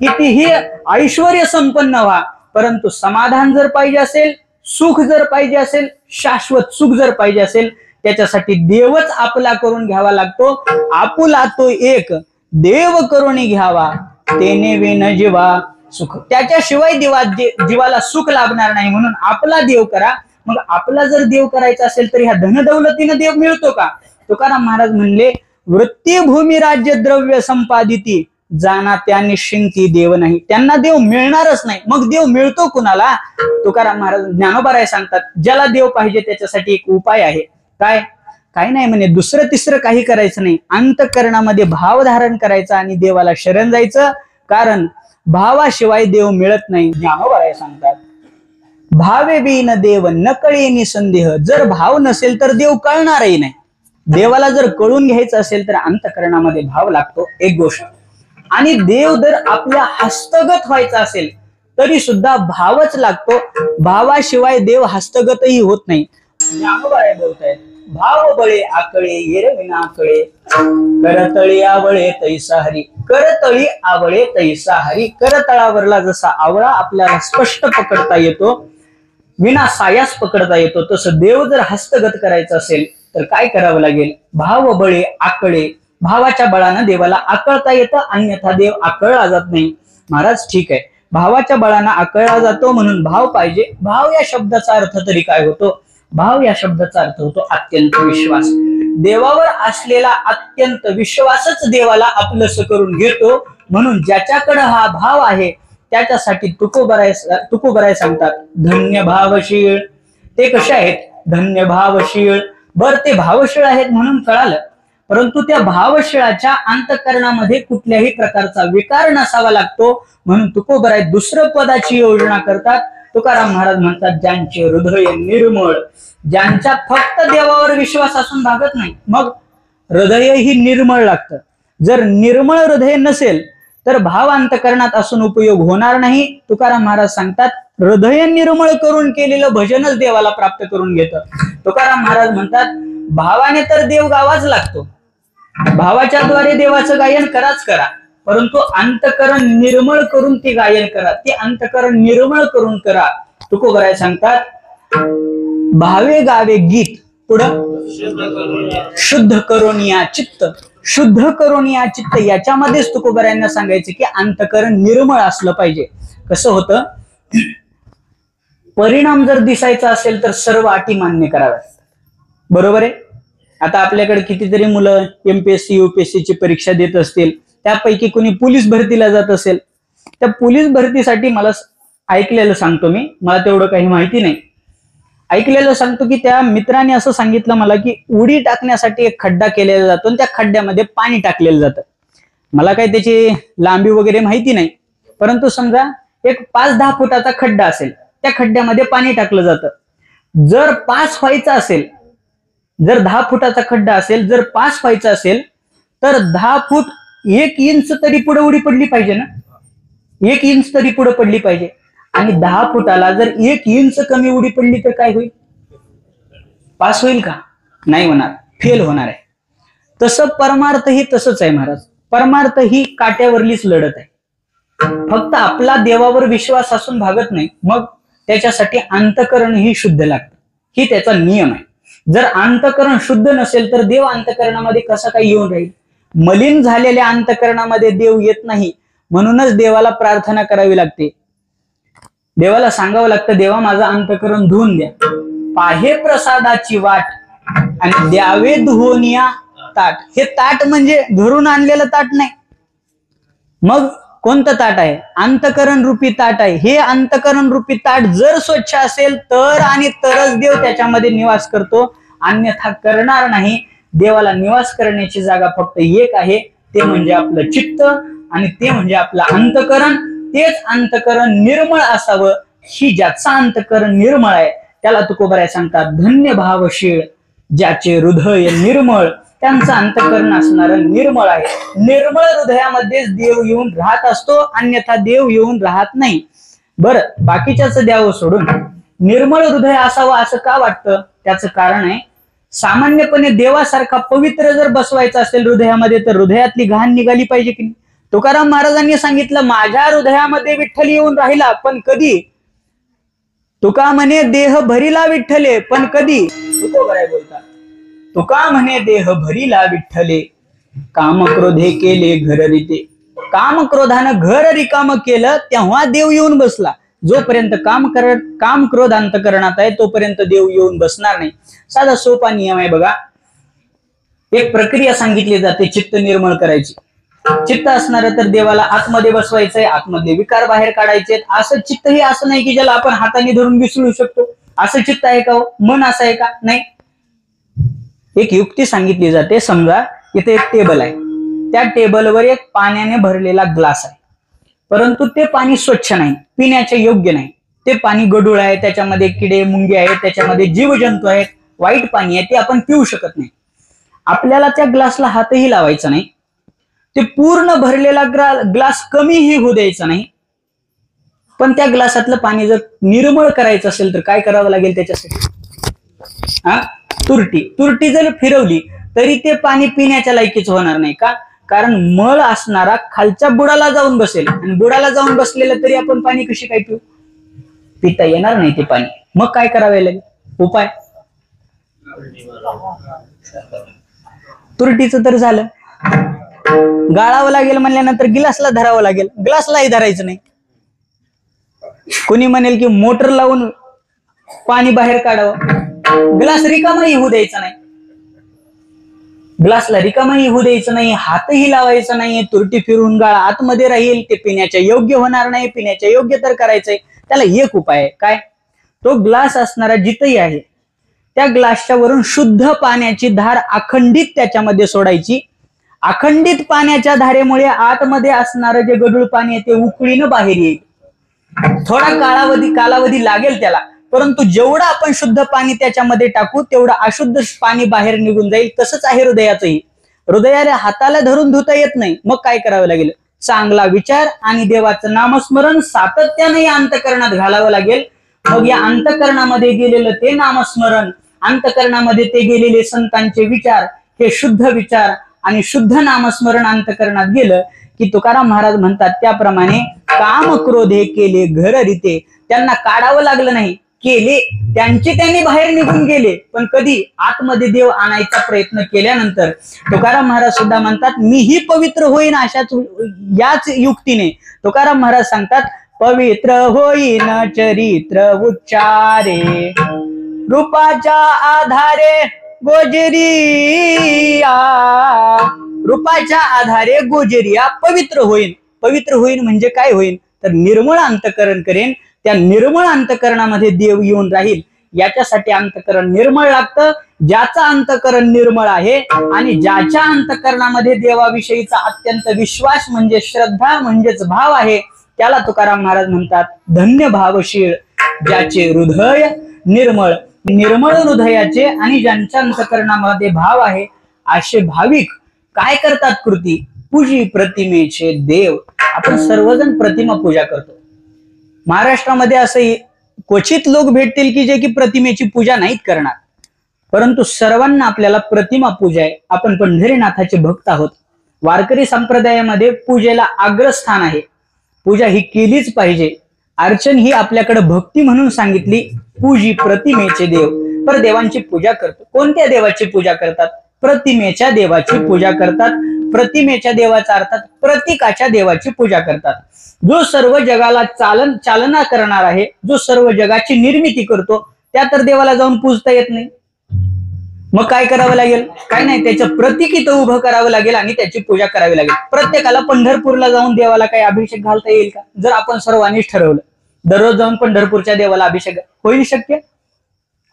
कितीही ऐश्वर्य संपन्न व्हा, परंतु समाधान जर पाहिजे असेल, सुख जर पाहिजे असेल, शाश्वत सुख जर पाहिजे असेल, त्याच्यासाठी देवच आपला करून घ्यावा लागतो. आपुला तो एक देव करून घ्यावा, तेने विन जीवा सुख. त्याच्याशिवाय जीवाला सुख लाभणार नाही, म्हणून आपला देव करा. मग आपला जर देव करायचा असेल तर ह्या धनदौलतीनं देव मिळतो का? तुकाराम महाराज म्हणले, वृत्ती भूमी राज्य द्रव्य संपादिती जाना त्या निश्चिंती देव नाही. त्यांना देव मिळणारच नाही. मग देव मिळतो कुणाला? तुकाराम महाराज ज्ञानोबा सांगतात, ज्याला देव पाहिजे त्याच्यासाठी एक उपाय आहे. काय? काही नाही म्हणे, दुसरं तिसरं काही करायचं नाही, अंतःकरणामध्ये भाव धारण करायचा आणि देवाला शरण जायचं. कारण भावाशिवाय देव मिळत नाही. ज्ञानोबा सांगतात, भावे बिन देव न कळे निसंदेह. जर भाव नसेल तर देव कळणारही नाही. देवाला जर कळून घ्यायचं असेल तर अंतःकरणामध्ये भाव लागतो, एक गोष्ट. आणि देव जर आपल्या हस्तगत व्हायचा असेल तरी सुद्धा भावच लागतो. भावाशिवाय देव हस्तगतही होत नाही. ज्ञानोबा बोलतायत, भाव बळे आकळे येर विना कळे, करतळी आवळे तैसा हरी. करतळी आवळे तैसा हरी. करतळावरला जसा आवळा आपल्याला स्पष्ट पकडता येतो, विना सायास पकडता येतो, तसं देव जर हस्तगत करायचं असेल तर काय करावं लागेल? भाव बळे आकळे. भावाच्या बळानं देवाला आकळता येतं, अन्यथा देव आकळला जात नाही. महाराज ठीक आहे, भावाच्या बळानं आकळला जातो म्हणून भाव पाहिजे. भाव या शब्दाचा अर्थ तरी काय होतो? भाव या शब्दाचा अर्थ होतो अत्यंत विश्वास. देवावर असलेला अत्यंत विश्वासच देवाला आपलंस करून घेतो. म्हणून ज्याच्याकडे हा भाव आहे त्याच्यासाठी तुकोबराय सांगतात, धन्य भावशीळ. ते कसे आहेत? धन्य भावशीळ. बर, ते भावशीळ आहेत म्हणून कळालं, परंतु त्या भावशीळाच्या अंतःकरणामध्ये कुठल्याही प्रकारचा विकार नसावा लागतो. म्हणून तुकोबराय दुसरं पदाची योजना करतात. तुकाराम महाराज म्हणतात, ज्यांचे हृदय निर्मळ, ज्यांच्यात फक्त देवावर विश्वास असून भागत नाही, मग हृदयही निर्मळ लागतं. जर निर्मळ हृदय नसेल तर भाव अंतःकरणात असून उपयोग होणार नाही. तुकाराम महाराज सांगतात, हृदय निर्मळ करून केलेलं भजनच देवाला प्राप्त करून घेतं. तुकाराम महाराज म्हणतात, भावाने तर देव गावाच लागतो, भावाच्या द्वारे देवाचं गायन कराच करा, परंतु अंतःकरण निर्मळ करून ते गायन करा, ते अंतःकरण निर्मळ करून करा. तुकोबराय सांगतात, भावे गावे गीत, पुढं शुद्ध करून या चित्त. शुद्ध करून या चित्त याच्यामध्येच तुकोबरायांना सांगायचं की अंतःकरण निर्मळ असलं पाहिजे. कसं होतं? परिणाम जर दिसायचा असेल तर सर्व अटी मान्य कराव्या, बरोबर आहे. आता आपल्याकडे कितीतरी मुलं MPSC UPSC ची परीक्षा देत असतील, त्यापैकी कोणी पोलीस भरतीला जात असेल, त्या पोलीस भरतीसाठी मला ऐकलेलं सांगतो मी, मला तेवढं काही माहिती नाही, ऐकलेलं सांगतो की त्या मित्राने असं सांगितलं मला की उडी टाकण्यासाठी एक खड्डा केलेला जातो आणि त्या खड्ड्यामध्ये पाणी टाकलेलं जातं. मला काही त्याची लांबी वगैरे माहिती नाही, परंतु समजा एक 5-10 फुटाचा खड्डा असेल, त्या खड्ड्यामध्ये पाणी टाकलं जातं. जर पास व्हायचं असेल, जर 10 फुटाचा खड्डा असेल, जर पास व्हायचं असेल तर 10 फूट 1 इंच तरी पुढे उडी पडली पाहिजे ना, 1 इंच तरी पुढे पडली पाहिजे. आणि 10 फुटाला जर 1 इंच कमी उडी पडली तर काय होईल? पास होईल का? नाही होणार, फेल होणार आहे. तसं परमार्थ ही तसंच आहे महाराज. परमार्थ ही काट्यावरलीच लढत आहे. फक्त आपला देवावर विश्वास असून भागत नाही, मग त्याच्यासाठी अंतःकरण ही शुद्ध लागतं, ही त्याचा नियम आहे. जर अंतःकरण शुद्ध नसेल तर देव अंतःकरणामध्ये कसा काय येऊन राहील? मलिन झालेल्या अंतःकरणामध्ये देव येत नाही. म्हणूनच देवाला प्रार्थना करावी लागते, देवाला सांगावं लागतं, देवा माझं अंतःकरण धुवून द्या, पाहे प्रसादाची वाट आणि द्यावे धुवूनिया ताट. हे ताट म्हणजे घरून आणलेलं ताट नाही, मग कोणतं ताट आहे? अंतःकरण रूपी ताट आहे. हे अंतःकरण रूपी ताट जर स्वच्छ असेल तर आणि तरच देव त्याच्यामध्ये निवास करतो, अन्यथा करणार नाही. देवाला निवास करण्याची जागा फक्त एक आहे, ते म्हणजे आपलं चित्त आणि ते म्हणजे आपलं अंतःकरण. तेच अंतःकरण निर्मळ असावं. ही ज्याचं अंतःकरण निर्मळ आहे त्याला तुकोबराय सांगतात, धन्य भावशीळ. ज्याचे हृदय निर्मळ, त्यांचं अंतःकरण असणारं निर्मळ आहे। निर्मळ हृदयामध्येच देव येऊन राहत असतो, अन्यथा देव येऊन राहत नाही। बरं, बाकीच्याच द्यावं सोडून निर्मळ हृदय असावं असं का वाटतं? त्याचं कारण आहे, सामान्यपणे देवासारखा पवित्र जर बसवायचा असेल हृदयामध्ये तर हृदयातली घाण निघाली पाहिजे की नाही? तुकाराम महाराजांनी सांगितलं, माझ्या हृदयामध्ये विठ्ठल येऊन राहिला, पण कधी? तुका म्हणे देह भरीला विठ्ठले, पण कधी? बोलतात, तुका म्हणे देह भरीला विठ्ठले, काम क्रोधे केले घर रिते। काम क्रोधानं घर रिकाम केलं तेव्हा देव येऊन बसला। जोपर्यंत काम क्रोध अंतःकरणात आहे तोपर्यंत देव येऊन बसणार नाही। साधा सोपा नियम आहे बघा, एक प्रक्रिया सांगितली जाते चित्त निर्मळ करायची। चित्त असणार तर देवाला आतमध्ये बसवायचंय, आतमधले विकार बाहेर काढायचे। असं चित्त हे असं नाही की ज्याला आपण हाताने धरून विसरू शकतो, असं चित्त आहे का? मन असं आहे का? नाही। एक युक्ती सांगितली जाते, समजा इथे एक टेबल आहे, त्या टेबलवर एक पाण्याने भरलेला ग्लास आहे, परंतु ते पाणी स्वच्छ नाही, पिण्याचे योग्य नाही। ते पाणी गढूळ आहे, त्याच्यामध्ये किडे मुंगे आहेत, त्याच्यामध्ये जीवजंतू आहेत, वाईट पाणी आहे, ते आपण पिऊ शकत नाही। आपल्याला त्या ग्लासला हातही लावायचा नाही, ते पूर्ण भरलेला ग्लास कमीही होऊ द्यायचा नाही, पण त्या ग्लासातलं पाणी जर निर्मळ करायचं असेल तर काय करावं लागेल त्याच्यासाठी? तुरटी जर फिरवली तरी ते पाणी पिण्याच्या लायकीच होणार नाही का? कारण मळ असणारा खालच्या बुडाला जाऊन बसेल, आणि बुडाला जाऊन बसलेलं तरी आपण पाणी कशी काय पिऊ? पिता येणार नाही ते पाणी। मग काय करावे लागेल? उपाय तुरटीचं तर झालं, गाळावं लागेल म्हणल्यानंतर गिलासला धरावं लागेल, ग्लासलाही धरायचं नाही। कोणी म्हणेल की मोटर लावून पाणी बाहेर काढावं, ग्लास रिकामाही होऊ द्यायचा नाही, ग्लासला रिकामाही होऊ द्यायचं नाही, हातही लावायचा नाही, तुरटी फिरून गाळा आतमध्ये राहील, ते पिण्याच्या योग्य होणार नाही। पिण्याच्या योग्य तर करायचंय, त्याला एक उपाय आहे, काय? तो ग्लास असणारा जिथही आहे त्या ग्लासच्या वरून शुद्ध पाण्याची धार अखंडित त्याच्यामध्ये सोडायची। अखंडित पाण्याच्या धारेमुळे आतमध्ये असणारं जे गढूळ पाणी आहे ते उकळीनं बाहेर येईल। थोडा कालावधी लागेल त्याला, परंतु जेवढं आपण शुद्ध पाणी त्याच्यामध्ये टाकू तेवढं अशुद्ध पाणी बाहेर निघून जाईल। तसंच आहे हृदयाचंही, हृदयाला हाताला धरून धुता येत नाही, मग काय करावं लागेल? चांगला विचार आणि देवाचं नामस्मरण सातत्याने या अंतःकरणात घालावं लागेल। मग या अंतःकरणामध्ये गेलेलं ते नामस्मरण, अंतःकरणामध्ये ते गेलेले संतांचे विचार, हे शुद्ध विचार आणि शुद्ध नामस्मरण अंतःकरणात गेलं की तुकाराम महाराज म्हणतात त्याप्रमाणे काम क्रोधे केले घर रिते। त्यांना काढावं लागलं नाही, केले, त्यांचे त्यांनी बाहेर निघून गेले, पण कधी? आतमध्ये देव आणायचा प्रयत्न केल्यानंतर। तुकाराम महाराज सुद्धा म्हणतात मीही पवित्र होईन याच युक्तीने। तुकाराम महाराज सांगतात, पवित्र होईन चरित्र उच्चारे, रूपाच्या आधारे गोजरिया, रूपाच्या आधारे गोजरिया पवित्र होईन। पवित्र होईन म्हणजे काय होईन? तर निर्मळ अंतःकरण करेन, त्या निर्मळ अंतःकरणामध्ये देव येऊन राहील। याच्यासाठी अंतःकरण निर्मळ लागतं। ज्याचं अंतःकरण निर्मळ आहे आणि ज्याच्या अंतःकरणामध्ये देवाविषयीचा अत्यंत विश्वास म्हणजे श्रद्धा म्हणजेच भाव आहे, त्याला तुकाराम महाराज म्हणतात धन्य भावशील ज्याचे हृदय निर्मळ। निर्मळ हृदयाचे आणि ज्यांच्या अंतःकरणामध्ये भाव आहे असे भाविक काय करतात? कृती पूजी प्रतिमेचे देव। आपण सर्वजण प्रतिमा पूजा करतो। महाराष्ट्रामध्ये असंही क्वचित लोक भेटतील की जे की प्रतिमेची पूजा नाहीत करणार, परंतु सर्वांना आपल्याला प्रतिमा पूजा आहे। आपण पंढरीनाथाचे भक्त आहोत। वारकरी संप्रदायामध्ये पूजेला अग्रस्थान आहे, पूजा ही केलीच पाहिजे। अर्चन ही आपल्याकडे भक्ती म्हणून सांगितली। पूजी प्रतिमेचे देव, पर देवांची पूजा करतो। कोणत्या देवाची पूजा करतात? प्रतिमेच्या देवाची पूजा करतात। प्रतिमेच्या देवाचा अर्थात प्रतीकाच्या देवाची पूजा करतात। जो सर्व जगाला चालना करणार आहे, जो सर्व जगाची निर्मिती करतो, त्या तर देवाला जाऊन पूजता येत नाही। मग काय करावं लागेल? काय नाही, त्याचं प्रतीक इथं उभं करावं लागेल आणि त्याची पूजा करावी लागेल। प्रत्येकाला पंढरपूरला जाऊन देवाला काही अभिषेक घालता येईल का? जर आपण सर्वांनीच ठरवलं दररोज जाऊन पंढरपूरच्या देवाला अभिषेक, होईल शक्य?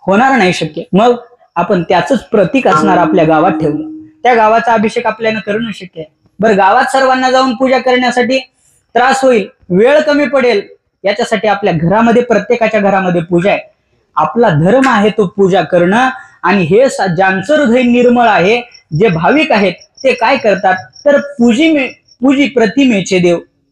होणार नाही शक्य। मग आपण त्याच प्रतीक असणार आपल्या गावात ठेवलं, त्या गावाचा अभिषेक आपल्याला करणं शक्य आहे। बरं, गावात सर्वांना जाऊन पूजा करण्यासाठी त्रास होईल, वेळ कमी पडेल, याच्यासाठी आपल्या घरामध्ये प्रत्येकाच्या घरामध्ये पूजा आहे। आपला धर्म आहे तो पूजा करणं, आणि हे ज्यांचं हृदय निर्मळ आहे, जे भाविक आहेत, ते काय करतात तर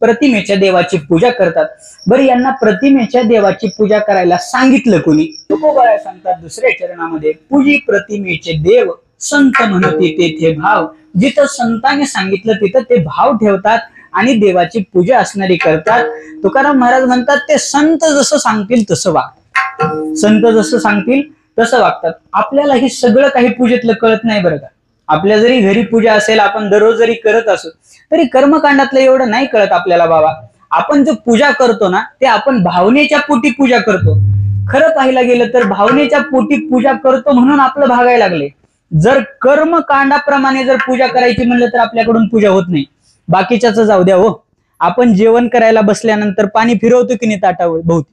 प्रतिमेच्या देवाची पूजा करतात. बरं, यांना प्रतिमेच्या देवाची पूजा करायला सांगितलं कोणी? तुकोबाराय सांगतात दुसऱ्या चरणामध्ये, पूजी प्रतिमेचे देव संत म्हणती तेथे भाव. जिथं संतांनी सांगितलं तिथं ते भाव ठेवतात आणि देवाची पूजा असणारी करतात. तुकाराम महाराज म्हणतात ते संत जसं सांगतील तसं वागतात. संत जसं सांगतील तसं वागतात. आपल्याला हे सगळं काही पूजेतलं कळत नाही बरं का. आपल्या जरी घरी पूजा असेल, आपण दररोज जरी करत असो, तरी कर्मकांडातलं एवढं नाही कळत आपल्याला बाबा. आपण जो पूजा करतो ना, ते आपण भावनेच्या पोटी पूजा करतो. खरं पाहायला गेलं तर भावनेच्या पोटी पूजा करतो म्हणून आपलं भागायला लागले. जर कर्मकांडाप्रमाणे जर पूजा करायची म्हणलं तर आपल्याकडून पूजा होत नाही. बाकीच्याच जाऊ द्या हो. आपण जेवण करायला बसल्यानंतर पाणी फिरवतो की नाही ताटावर भोवती.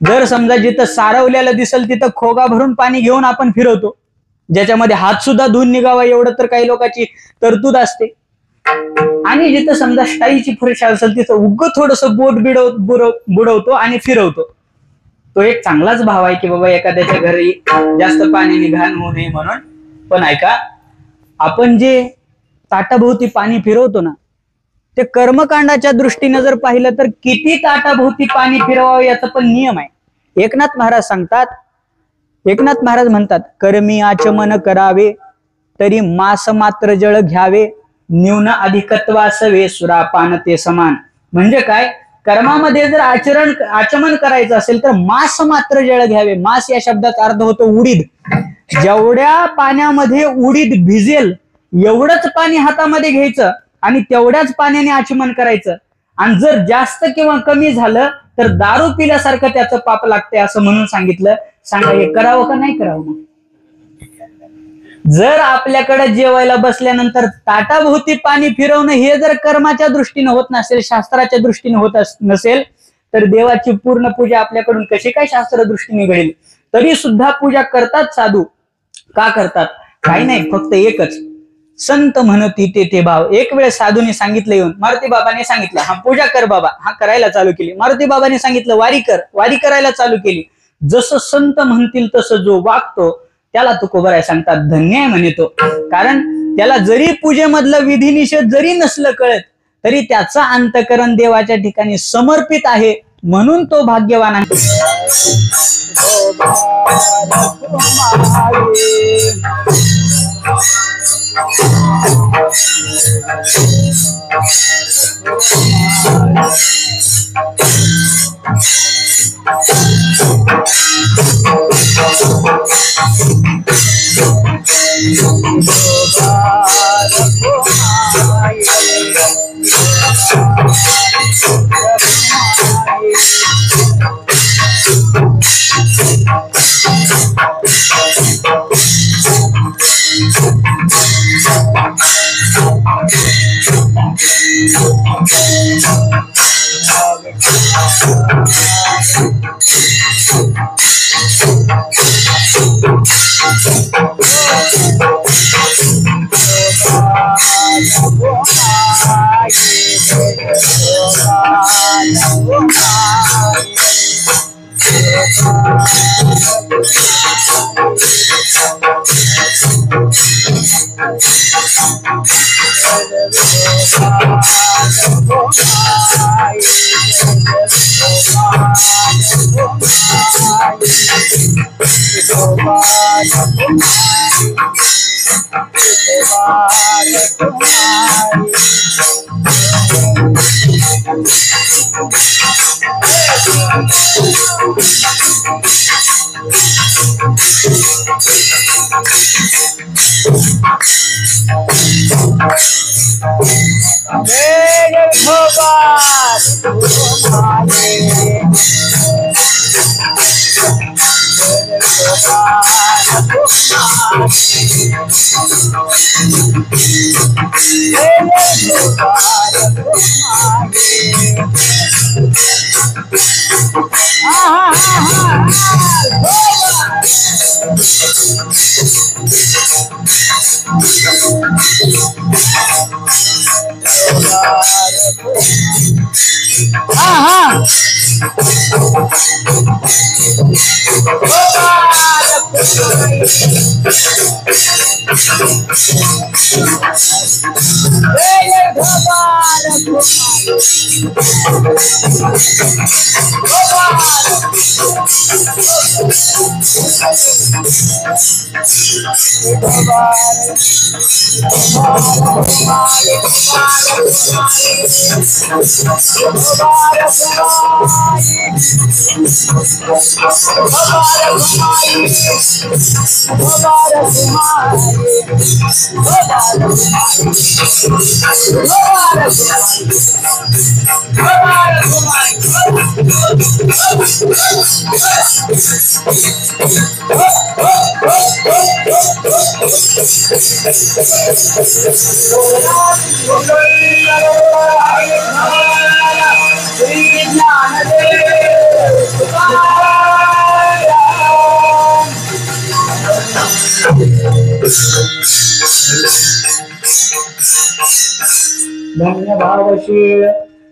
जर समजा जिथं सारवल्याला दिसल तिथं खोगा भरून पाणी घेऊन आपण फिरवतो, ज्याच्यामध्ये हात सुद्धा धुवून निघावा एवढं तर काही लोकांची तरतूद असते. आणि जिथं समजा स्टाईलची फरशी असेल तिथं उग थोडस बोट बुडवतो आणि फिरवतो. तो एक चांगलाच भाव आहे की बाबा एखाद्याच्या घरी जास्त पाण्याने घाण होऊ नये म्हणून. पण ऐका, आपण जे ताटाभोवती पाणी फिरवतो ना, ते कर्मकांडाच्या दृष्टीने जर पाहिलं तर किती ताटाभोवती पाणी फिरवावं याचा पण नियम आहे. एकनाथ महाराज म्हणतात, कर्मी आचमन करावे तरी मास मात्र जळ घ्यावे, न्यून अधिकत्वासवे सुरापान ते समान. म्हणजे काय, कर्मामध्ये जर आचमन करायचं असेल तर मास मात्र जळ घ्यावे. मास या शब्दाचा अर्थ होतो उडीद. जेवढ्या पाण्यामध्ये उडीद भिजेल एवढंच पाणी हातामध्ये घ्यायचं आणि तेवढ्याच पाण्याने आचमन करायचं. आणि जर जास्त किंवा कमी झालं तर दारू पिल्यासारखं त्याचं पाप लागते असं म्हणून सांगितलं. सांगा, हे करावं का नाही करावं? मग जर आपल्याकडे जेवायला बसल्यानंतर ताटाभोवती पाणी फिरवणं हे जर कर्माच्या दृष्टीने होत नसेल, शास्त्राच्या दृष्टीने होत नसेल, तर देवाची पूर्ण पूजा आपल्याकडून कशी काय शास्त्र दृष्टीने घडेल? तरी सुद्धा पूजा करतात साधू. का करतात? काही नाही, फक्त एकच, संत म्हणती तेथे भाव. एक वेळ साधूने सांगितलं, येऊन मारुती बाबाने सांगितलं, हा पूजा कर बाबा, हा करायला चालू केली. मारुती बाबाने सांगितलं वारी कर, वारी करायला चालू केली. जसं संत म्हणतील तसं जो वागतो त्याला तुकोबाराय सांगतात धन्य आहे म्हणे तो. कारण त्याला जरी पूजेमधलं विधिनिषेध जरी नसलं कळत, तरी त्याचा अंतःकरण देवाच्या ठिकाणी समर्पित आहे म्हणून तो भाग्यवान आहे.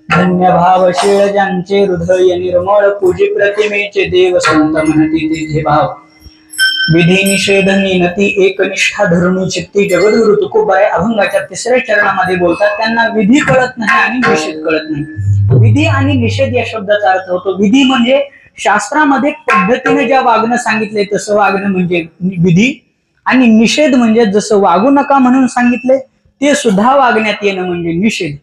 धन्य भावशीळ ज्यांचे हृदय निर्मळ पूजी प्रतिमेचे देव संत म्हणती तिथे भाव विधी निषेध निनती एकनिष्ठा धरून चित्ती जगद्गुरु तुकोबाई अभंगाच्या 3ऱ्या चरणामध्ये बोलतात. त्यांना विधी कळत नाही आणि निषेध कळत नाही. विधी आणि निषेध या शब्दाचा अर्थ होतो विधी म्हणजे शास्त्रामध्ये पद्धतीने ज्या वागणं सांगितलंय तसं वागणं म्हणजे विधी, आणि निषेध म्हणजे जसं वागू नका म्हणून सांगितले ते सुद्धा वागण्यात येणं म्हणजे निषेध.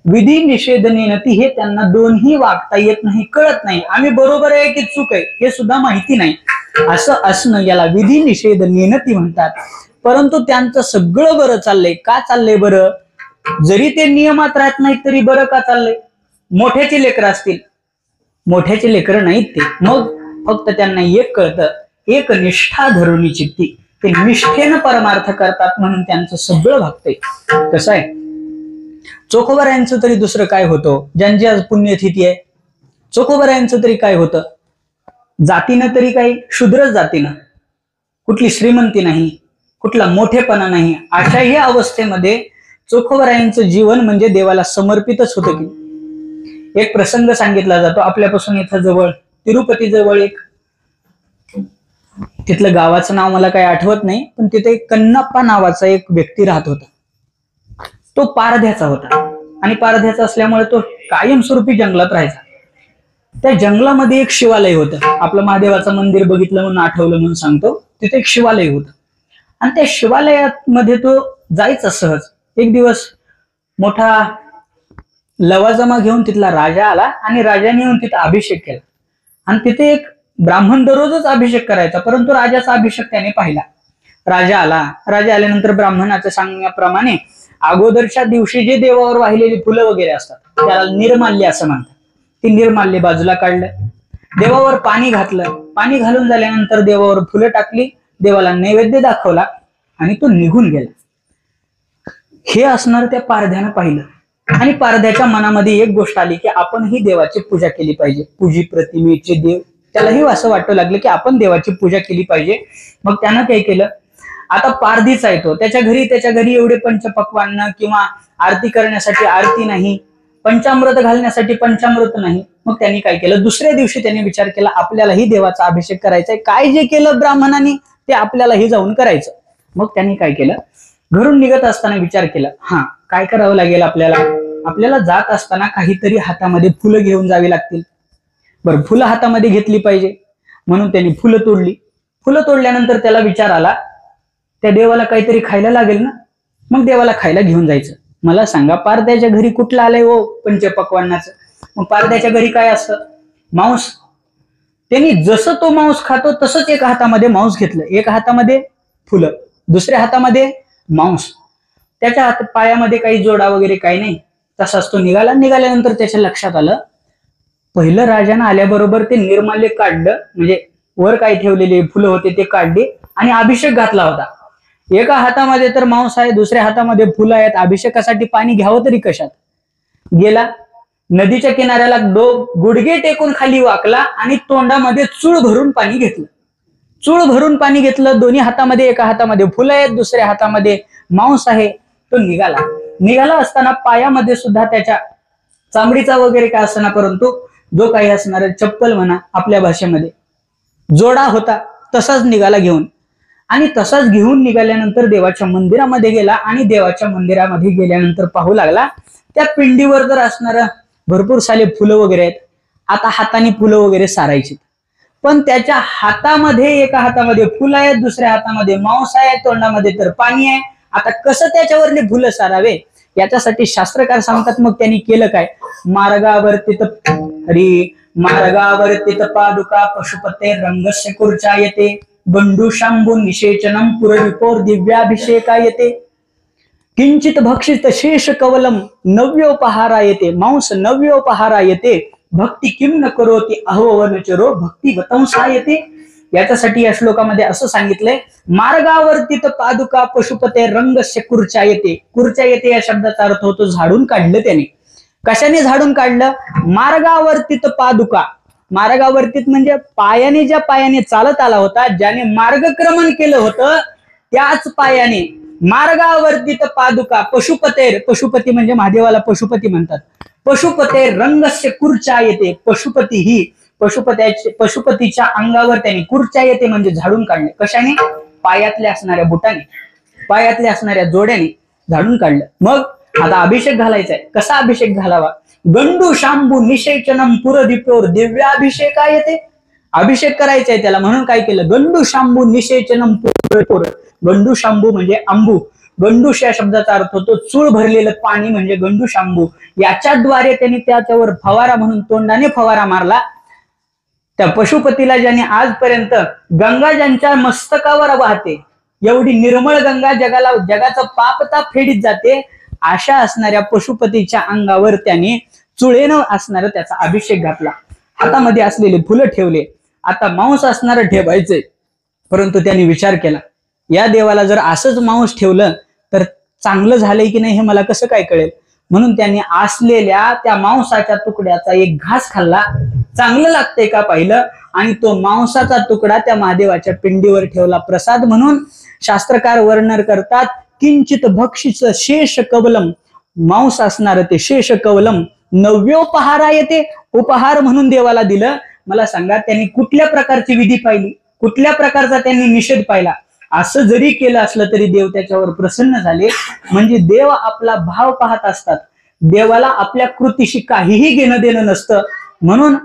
विधी निषेध निनती हे त्यांना दोन्ही वागता येत नाही, कळत नाही. आम्ही बरोबर आहे की चूक आहे हे सुद्धा माहिती नाही. असं असणं याला विधी निषेध निनती म्हणतात. परंतु त्यांचं सगळं बरं चाललंय. का चाललंय बरं? जरी ते नियमात राहत नाहीत तरी बरं का चाललंय? मोठ्याचे लेकर असतील, मोठ्याचे लेकर नाहीत ते, मग फक्त त्यांना एक कळतं, एक निष्ठा धरुणी चित्ती, ते निष्ठेनं परमार्थ करतात म्हणून त्यांचं सगळं भागतंय. कसं आहे, चोखोबारायांचं तरी दुसरं काय होतं? ज्यांची आज पुण्यतिथी आहे चोखोबारायांचं तरी काय होतं? जातीनं तरी काही शूद्रच जातीनं, कुठली श्रीमंती नाही, कुठला मोठेपणा नाही. अशाही अवस्थेमध्ये चोखोबारायांचं जीवन म्हणजे देवाला समर्पितच होतं. की एक प्रसंग सांगितला जातो आपल्यापासून इथं जवळ तिरुपती जवळ एक, तिथलं गावाचं नाव मला काही आठवत नाही, पण तिथे एक कन्नप्पा नावाचा एक व्यक्ती राहत होता. तो पारध्याचा होता आणि पारध्याचा असल्यामुळे तो कायमस्वरूपी जंगलात राहायचा. त्या जंगलामध्ये एक शिवालय होतं. आपलं महादेवाचं मंदिर बघितलं म्हणून आठवलं म्हणून सांगतो. तिथे एक शिवालय होतं आणि त्या शिवालयामध्ये तो जायचा सहज. एक दिवस मोठा लवाजमा घेऊन तिथला राजा आला आणि राजाने येऊन तिथे अभिषेक केला. आणि तिथे एक ब्राह्मण दररोजच अभिषेक करायचा, परंतु राजाचा अभिषेक त्याने पाहिला. राजा आला. राजा आल्यानंतर ब्राह्मणाच्या सांगण्याप्रमाणे अगोदरच्या दिवशी जे देवावर वाहिलेली फुलं वगैरे असतात त्याला निर्माल्य असं म्हणतात. ती निर्माल्य बाजूला काढलं, देवावर पाणी घातलं. पाणी घालून झाल्यानंतर देवावर फुलं टाकली, देवाला नैवेद्य दाखवला आणि तो निघून गेला. हे असणार त्या पारध्यानं पाहिलं आणि पारध्याच्या मनामध्ये एक गोष्ट आली की आपणही देवाची पूजा केली पाहिजे. पूजी प्रतिमेचे देव, त्यालाही असं वाटू लागलं की आपण देवाची पूजा केली पाहिजे. मग त्यानं काय केलं, आता पारधीचा येतो त्याच्या घरी एवढे पंचपक्वान्न किंवा आरती करण्यासाठी आरती नाही, पंचामृत घालण्यासाठी पंचामृत नाही. मग त्यांनी काय केलं, दुसऱ्या दिवशी त्यांनी विचार केला आपल्यालाही देवाचा अभिषेक करायचा आहे. काय जे केलं ब्राह्मणांनी ते आपल्यालाही जाऊन करायचं. मग त्यांनी काय केलं, घरून निघत असताना विचार केला, हा काय करावं लागेल आपल्याला जात असताना काहीतरी हातामध्ये फुलं घेऊन जावी लागतील. बरं, फुलं हातामध्ये घेतली पाहिजे म्हणून त्यांनी फुलं तोडली. फुलं तोडल्यानंतर त्याला विचार आला त्या देवाला काहीतरी खायला लागेल ना, मग देवाला खायला घेऊन जायचं. मला सांगा पारध्याच्या घरी कुठलं आलंय हो पंचपक्वान्नाचं? मग पारध्याच्या घरी काय असतं, मांस. त्यांनी जसं तो मांस खातो तसंच एका हातामध्ये मांस घेतलं, एका हातामध्ये फुलं, दुसऱ्या हातामध्ये मांस. त्याच्या पायामध्ये काही जोडा वगैरे काही नाही. तसाच तो निघाला. निघाल्यानंतर त्याच्या लक्षात आलं पहिलं राजानं आल्याबरोबर ते निर्माल्य काढलं, म्हणजे वर काय ठेवलेले फुलं होते ते काढले आणि अभिषेक घातला होता. एका हातामध्ये तर मांस आहे, दुसऱ्या हातामध्ये फुलं आहेत. अभिषेकासाठी पाणी घ्यावं तरी कशात? गेला नदीच्या किनाऱ्याला गुडघे टेकून खाली वाकला आणि तोंडामध्ये चूळ भरून पाणी घेतलं. चूळ भरून पाणी घेतलं. दोन्ही हातामध्ये, एका हातामध्ये फुलं आहेत, दुसऱ्या हातामध्ये मांस आहे. तो निघाला असताना पायामध्ये सुद्धा त्याच्या चामडीचा वगैरे काय असताना, परंतु जो काही असणार चप्पल म्हणा आपल्या भाषेमध्ये जोडा होता तसाच निघाला घेऊन. आणि तसाच घेऊन निघाल्यानंतर देवाच्या मंदिरामध्ये गेला आणि देवाच्या मंदिरामध्ये गेल्यानंतर पाहू लागला त्या पिंडीवर जर असणारं भरपूर सारे फुलं वगैरे आहेत. आता हाताने फुलं वगैरे सारायची, पण त्याच्या हातामध्ये एका हातामध्ये फुलं आहेत, दुसऱ्या हातामध्ये मांस आहे, तोंडामध्ये तर पाणी आहे. आता कसं त्याच्यावरले फुलं सारावे याच्यासाठी शास्त्रकार सांगतात. मग त्यांनी केलं काय, मार्गावर्तित हरी मार्गावर्तित पादुका पशुपते रंगस्य कुर्चायते गंडू शांबू निषेचनम पुरविपोर दिव्याभिषेकायते किंचित भक्षित शेष कवलम नव्योपहारायते मांस नव्योपहारायते भक्ती किम न करोति अहोवनचरो भक्ती वतंसायते. याच्यासाठी या श्लोकामध्ये असं सांगितलंय, मार्गावर्तित पादुका पशुपते रंगस्य कुर्चायते. कुर्चायते या शब्दाचा अर्थ होतो झाडून काढलं त्याने. कशाने झाडून काढलं, मार्गावर्तित पादुका. मार्गावर्तित म्हणजे पायाने, ज्या पायाने चालत आला होता, ज्याने मार्गक्रमण केलं होतं त्याच पायाने मार्गावर्तित पादुका पशुपतेर. पशुपती म्हणजे महादेवाला पशुपती म्हणतात. पशुपते रंगस्य कुर्चायते. पशुपती ही पशुपतीच्या अंगावर त्याने कुर्चायते म्हणजे झाडून काढले. कशाने, पायातल्या असणाऱ्या बुटाने, पायातल्या असणाऱ्या जोड्याने झाडून काढलं. मग आता अभिषेक घालायचा आहे. कसा अभिषेक घालावा, गंडू शांबू निषेचनम पुरदीप्योर दिव्याभिषेकायते. अभिषेक करायचा आहे त्याला, म्हणून काय केलं, गंडू शांबू निषेचनम पुरदीप्योर. गंडू शांबू म्हणजे अंबू. गंडूश या शब्दाचा अर्थ होतो चूळ भरलेलं पाणी म्हणजे गंडू शांबू. याच्याद्वारे त्यांनी त्याच्यावर फवारा म्हणून तोंडाने फवारा मारला. त्या पशुपतीला ज्याने आजपर्यंत गंगा ज्यांच्या मस्तकावर वाहते, एवढी निर्मळ गंगा जगाचा पापताप फेडीत जाते, अशा असणाऱ्या पशुपतीच्या अंगावर त्याने चुळेनं असणारा त्याचा अभिषेक घातला. हातामध्ये असलेले फुलं ठेवले. आता मांस असणारं ठेवायचंय, परंतु त्यांनी विचार केला, या देवाला जर असंच मांस ठेवलं तर चांगलं झालंय की नाही हे मला कसं काय कळेल. म्हणून त्यांनी असलेल्या त्या मांसाच्या तुकड्याचा एक घास खाल्ला. चांगलं लागतंय का पाहिलं, आणि तो मांसाचा तुकडा त्या महादेवाच्या पिंडीवर ठेवला प्रसाद म्हणून. शास्त्रकार वर्णन करतात, किंचित भक्षित शेष कवलम. मांस असणार ते शेष कवलम नव्योपहारायते. उपहार म्हणून देवाला दिलं. मला सांगा त्यांनी कुठल्या प्रकारची विधी पाहिली, कुठल्या प्रकारचा त्यांनी निषेध पाहिला. असं जरी केलं असलं तरी देव त्याच्यावर प्रसन्न झाले. म्हणजे देव आपला भाव पाहत असतात. देवाला आपल्या कृतीशी काहीही घेणं देणं नसतं. म्हणून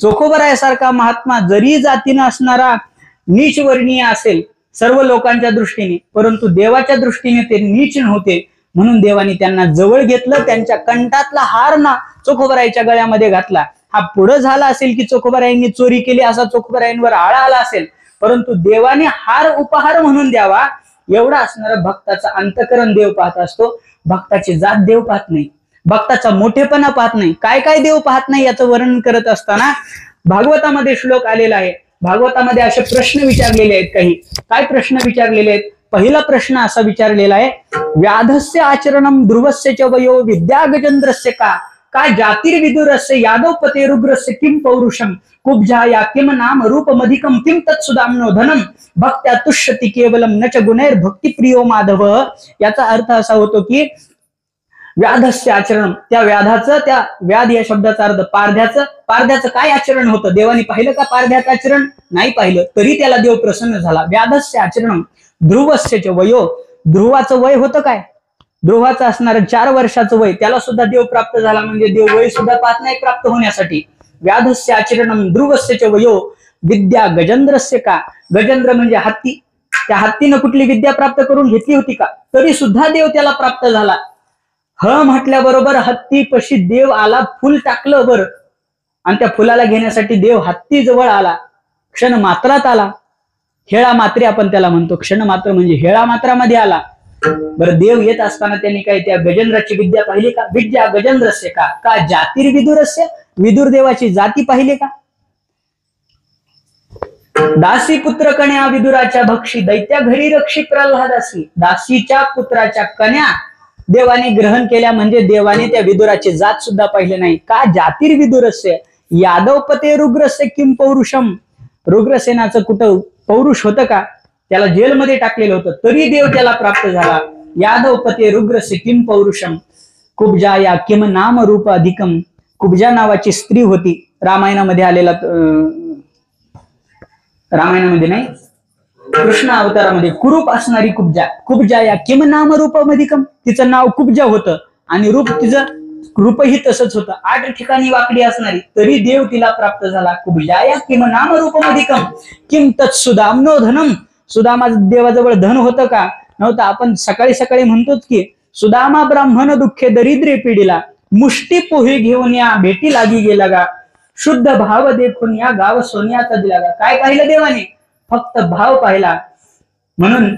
चोखोबरायासारखा महात्मा जरी जातीनं असणारा नीच वर्णीय असेल सर्व लोकांच्या दृष्टीने, परंतु देवाच्या दृष्टीने ते नीच नव्हते. म्हणून देवाने त्यांना जवळ घेतलं. त्यांच्या कंठातला हार ना चोखोबरायाच्या गळ्यामध्ये घातला. हा पुढं झाला असेल की चोखोबरायांनी चोरी केली असा चोखोबरायांवर आळा आला असेल, परंतु देवाने हार उपहार म्हणून द्यावा एवढा असणारा भक्ताचा अंतकरण देव पाहत असतो. भक्ताची जात देव पाहत नाही, भक्ताचा मोठेपणा पाहत नाही. काय काय देव पाहत नाही याचं वर्णन करत असताना भागवतामध्ये श्लोक आलेला आहे. भागवतामध्ये असे प्रश्न विचारलेले आहेत. काही काय प्रश्न विचारलेले आहेत. पहिला प्रश्न असा विचारलेला आहे, व्याधस्य आचरणम ध्रुवस्य च वयो विद्या गजेंद्रस्य का जातिर्विदुरस्य यादव पतेरुग्रस्य किम पौरुषम कुब्जाया किम नाम रूपमधिकम किम तत्सुदाम्नो धनम भक्त्या तुष्यति केवलम न च गुणैर भक्ती प्रियो माधव. याचा अर्थ असा होतो की व्याधस्य आचरण, त्या व्याधाचं, त्या व्याध या शब्दाचा अर्थ पारध्याचं काय आचरण होतं. देवाने पाहिलं का पारध्याचं आचरण? नाही पाहिलं, तरी त्याला देव प्रसन्न झाला. व्याधस्य आचरण ध्रुवस्य वयो. ध्रुवाचं वय होतं काय, ध्रुवाचं असणारं 4 वर्षाचं वय, त्याला सुद्धा देव प्राप्त झाला. म्हणजे देव वय सुद्धा पाहत नाही प्राप्त होण्यासाठी. व्याधस्य आचरणम ध्रुवस्य वयो विद्या गजेंद्रस्य का. गजेंद्र म्हणजे हत्ती. त्या हत्तीनं कुठली विद्या प्राप्त करून घेतली होती का, तरी सुद्धा देव त्याला प्राप्त झाला. म्हटल्याबरोबर हत्ती पशी देव आला. फुल टाकलं वर आणि त्या फुलाला घेण्यासाठी देव हत्ती जवळ आला. क्षण मात्रात आला. हेळा मात्रे आपण त्याला म्हणतो. क्षण मात्र म्हणजे हेळा मात्रामध्ये आला. बरं, देव येत असताना त्यांनी काय त्या गजेंद्राची विद्या पाहिली का. विद्या गजेंद्रस्य का जातिर्विदुरस्य. विदुर देवाची जाती पाहिली का. दासी पुत्र कन्या विदुराच्या भक्षी दैत्या घरी रक्षी प्रल्हादासी. दासीच्या पुत्राच्या कन्या देवाने ग्रहण केल्या म्हणजे देवाने त्या विदुराची जात सुद्धा पाहिले नाही. का जातिर्विदुरस्य यादवपते रुग्रस्य किम पौरुषम. रुग्रसेनाचं कुठं पौरुष होतं का, त्याला जेलमध्ये टाकलेलं होतं, तरी देव त्याला प्राप्त झाला. यादवपते रुग्रस्य किम पौरुषम कुब्जा या किम नाम रूप अधिकम. कुब्जा नावाची स्त्री होती. रामायणामध्ये आलेला, रामायणामध्ये नाही, कृष्ण अवतारामध्ये कुरूप असणारी कुब्जा, कुब्जा या किम नाम रूपमधिकम, तिचं नाव कुब्जा होतं आणि रूप तिचं रूपही तसंच होतं. 8 ठिकाणी वाकडी असणारी तरी देव तिला प्राप्त झाला. कुब्जा या किम नाम रूपमधिकम किम तत् सुदाम्नो धनम. सुदामा देवाजवळ धन होतं का? नव्हतं. आपण सकाळी सकाळी म्हणतोच की सुदामा ब्राह्मण दुःखे दरिद्रे पिढीला, मुष्टी पोहे घेऊन या भेटी लागी गेला गा, शुद्ध भाव देखून या गाव सोन्याचा दिला गा. काय पाहिलं देवाने? फक्त भाव पाहिला. म्हणून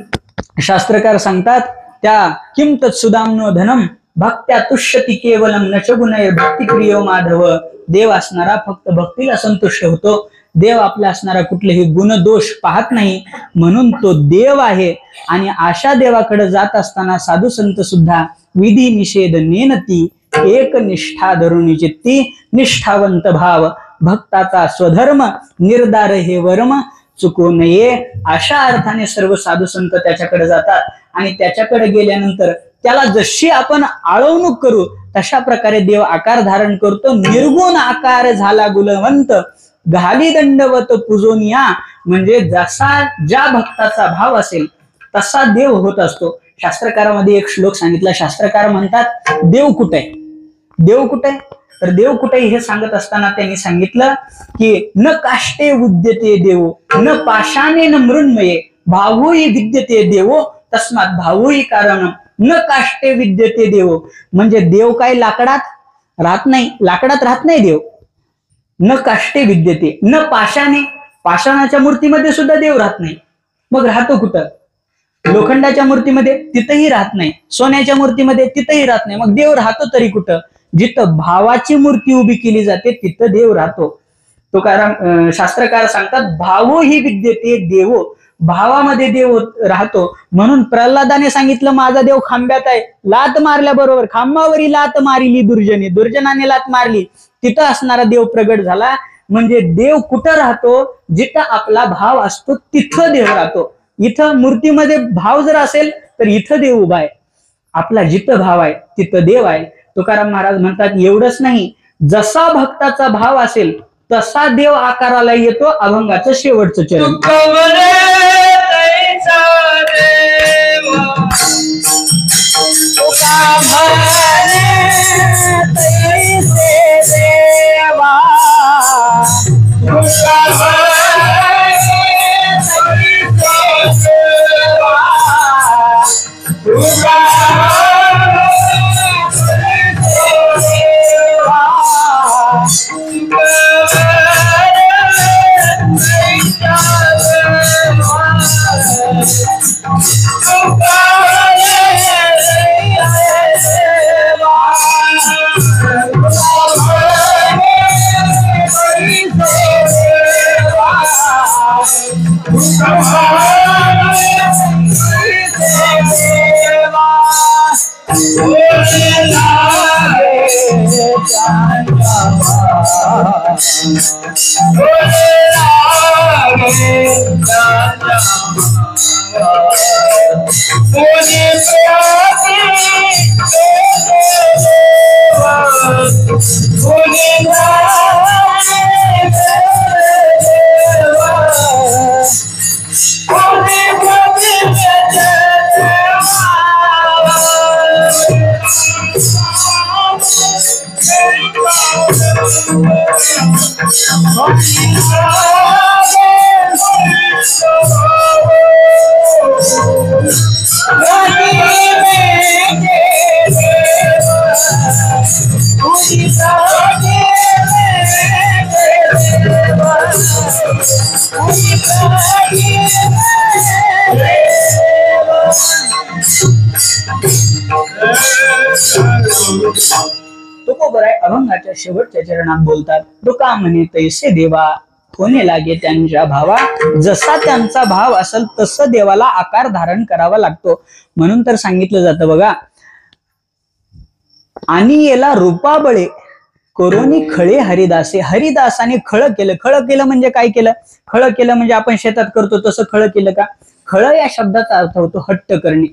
शास्त्रकार सांगतात त्या किम तत् सुदाम्नो धनम भक्त्या तुष्यती केवलम नचगुणय भक्ती प्रियो माधव. देव असणारा फक्त भक्तीला संतुष्ट होतो. देव आपला असणारा कुठलेही गुण दोष पाहत नाही, म्हणून तो देव आहे. आणि अशा देवाकडे जात असताना साधू संत सुद्धा विधी निषेध नेनती एक निष्ठा धरुणी चित्ती, निष्ठावंत भाव भक्ताचा स्वधर्म निर्धार हे वर्म चुकू नये. अशा अर्थाने सर्व साधू संत त्याच्याकडे जातात आणि त्याच्याकडे गेल्यानंतर त्याला जशी आपण आळवणूक करू तशा प्रकारे देव आकार धारण करतो. निर्गुण आकार झाला गुणवंत घाली दंडवत पूजोनिया. म्हणजे जसा ज्या भक्ताचा भाव असेल तसा देव होत असतो. शास्त्रकारामध्ये एक श्लोक सांगितला. शास्त्रकार म्हणतात देव कुठे आहे? देव कुठे आहे? तर देव कुठे हे सांगत असताना त्यांनी सांगितलं की न काष्टे विद्यते देवो न पाषाणे न मृण्मये भावोही विद्यते देवो तस्मात भावोही कारण न काष्टे विद्यते देवो. म्हणजे देव काय लाकडात राहत नाही, लाकडात राहत नाही देव. न काष्टे विद्यते न पाषाणे, पाषाणाच्या मूर्तीमध्ये सुद्धा देव राहत नाही. मग राहतो कुठं? लोखंडाच्या मूर्तीमध्ये, तिथंही राहत नाही. सोन्याच्या मूर्तीमध्ये, तिथंही राहत नाही. मग देव राहतो तरी कुठं? जिथं भावाची मूर्ती उभी केली जाते तिथं देव राहतो. तो कारण शास्त्रकार सांगतात भावो ही विद्यते देवो. भावामध्ये देव राहतो. म्हणून प्रल्हादाने सांगितलं माझा देव खांब्यात आहे. लात मारल्याबरोबर खांबावरी लात मारिली दुर्जने, दुर्जनाने लात मारली, तिथं असणारा देव प्रगट झाला. म्हणजे देव कुठं राहतो? जिथं आपला भाव असतो तिथं देव राहतो. इथं मूर्तीमध्ये भाव जर असेल तर इथं देव उभा आहे. आपला जिथं भाव आहे तिथं देव आहे. तुकाराम महाराज म्हणतात एवढंच नाही, जसा भक्ताचा भाव असेल तसा देव आकाराला येतो. अभंगाचं शेवटचं चरण तुकोबराय अभंगाच्या शेवटच्या चरणात बोलतात तुका म्हणे तैसे देवा होणे लागे त्यांच्या भावा. जसा त्यांचा भाव असेल तसं देवाला आकार धारण करावा लागतो. म्हणून तर सांगितलं जातं बघा, आणि याला रूपाबळे कोरोनी खळे हरिदासे. हरिदासाने खळ केलं. खळ केलं म्हणजे काय केलं? खळ केलं म्हणजे आपण शेतात करतो तसं खळ केलं का? खळ या शब्दाचा अर्थ होतो हट्ट करणे.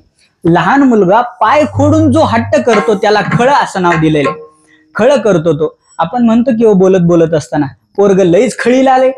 लहान मुलगा पाय खोडून जो हट्ट करतो त्याला खळ असं नाव दिलेलं आहे. खळ करतो तो. आपण म्हणतो की बोलत बोलत असताना पोरग लईच खळीला आले,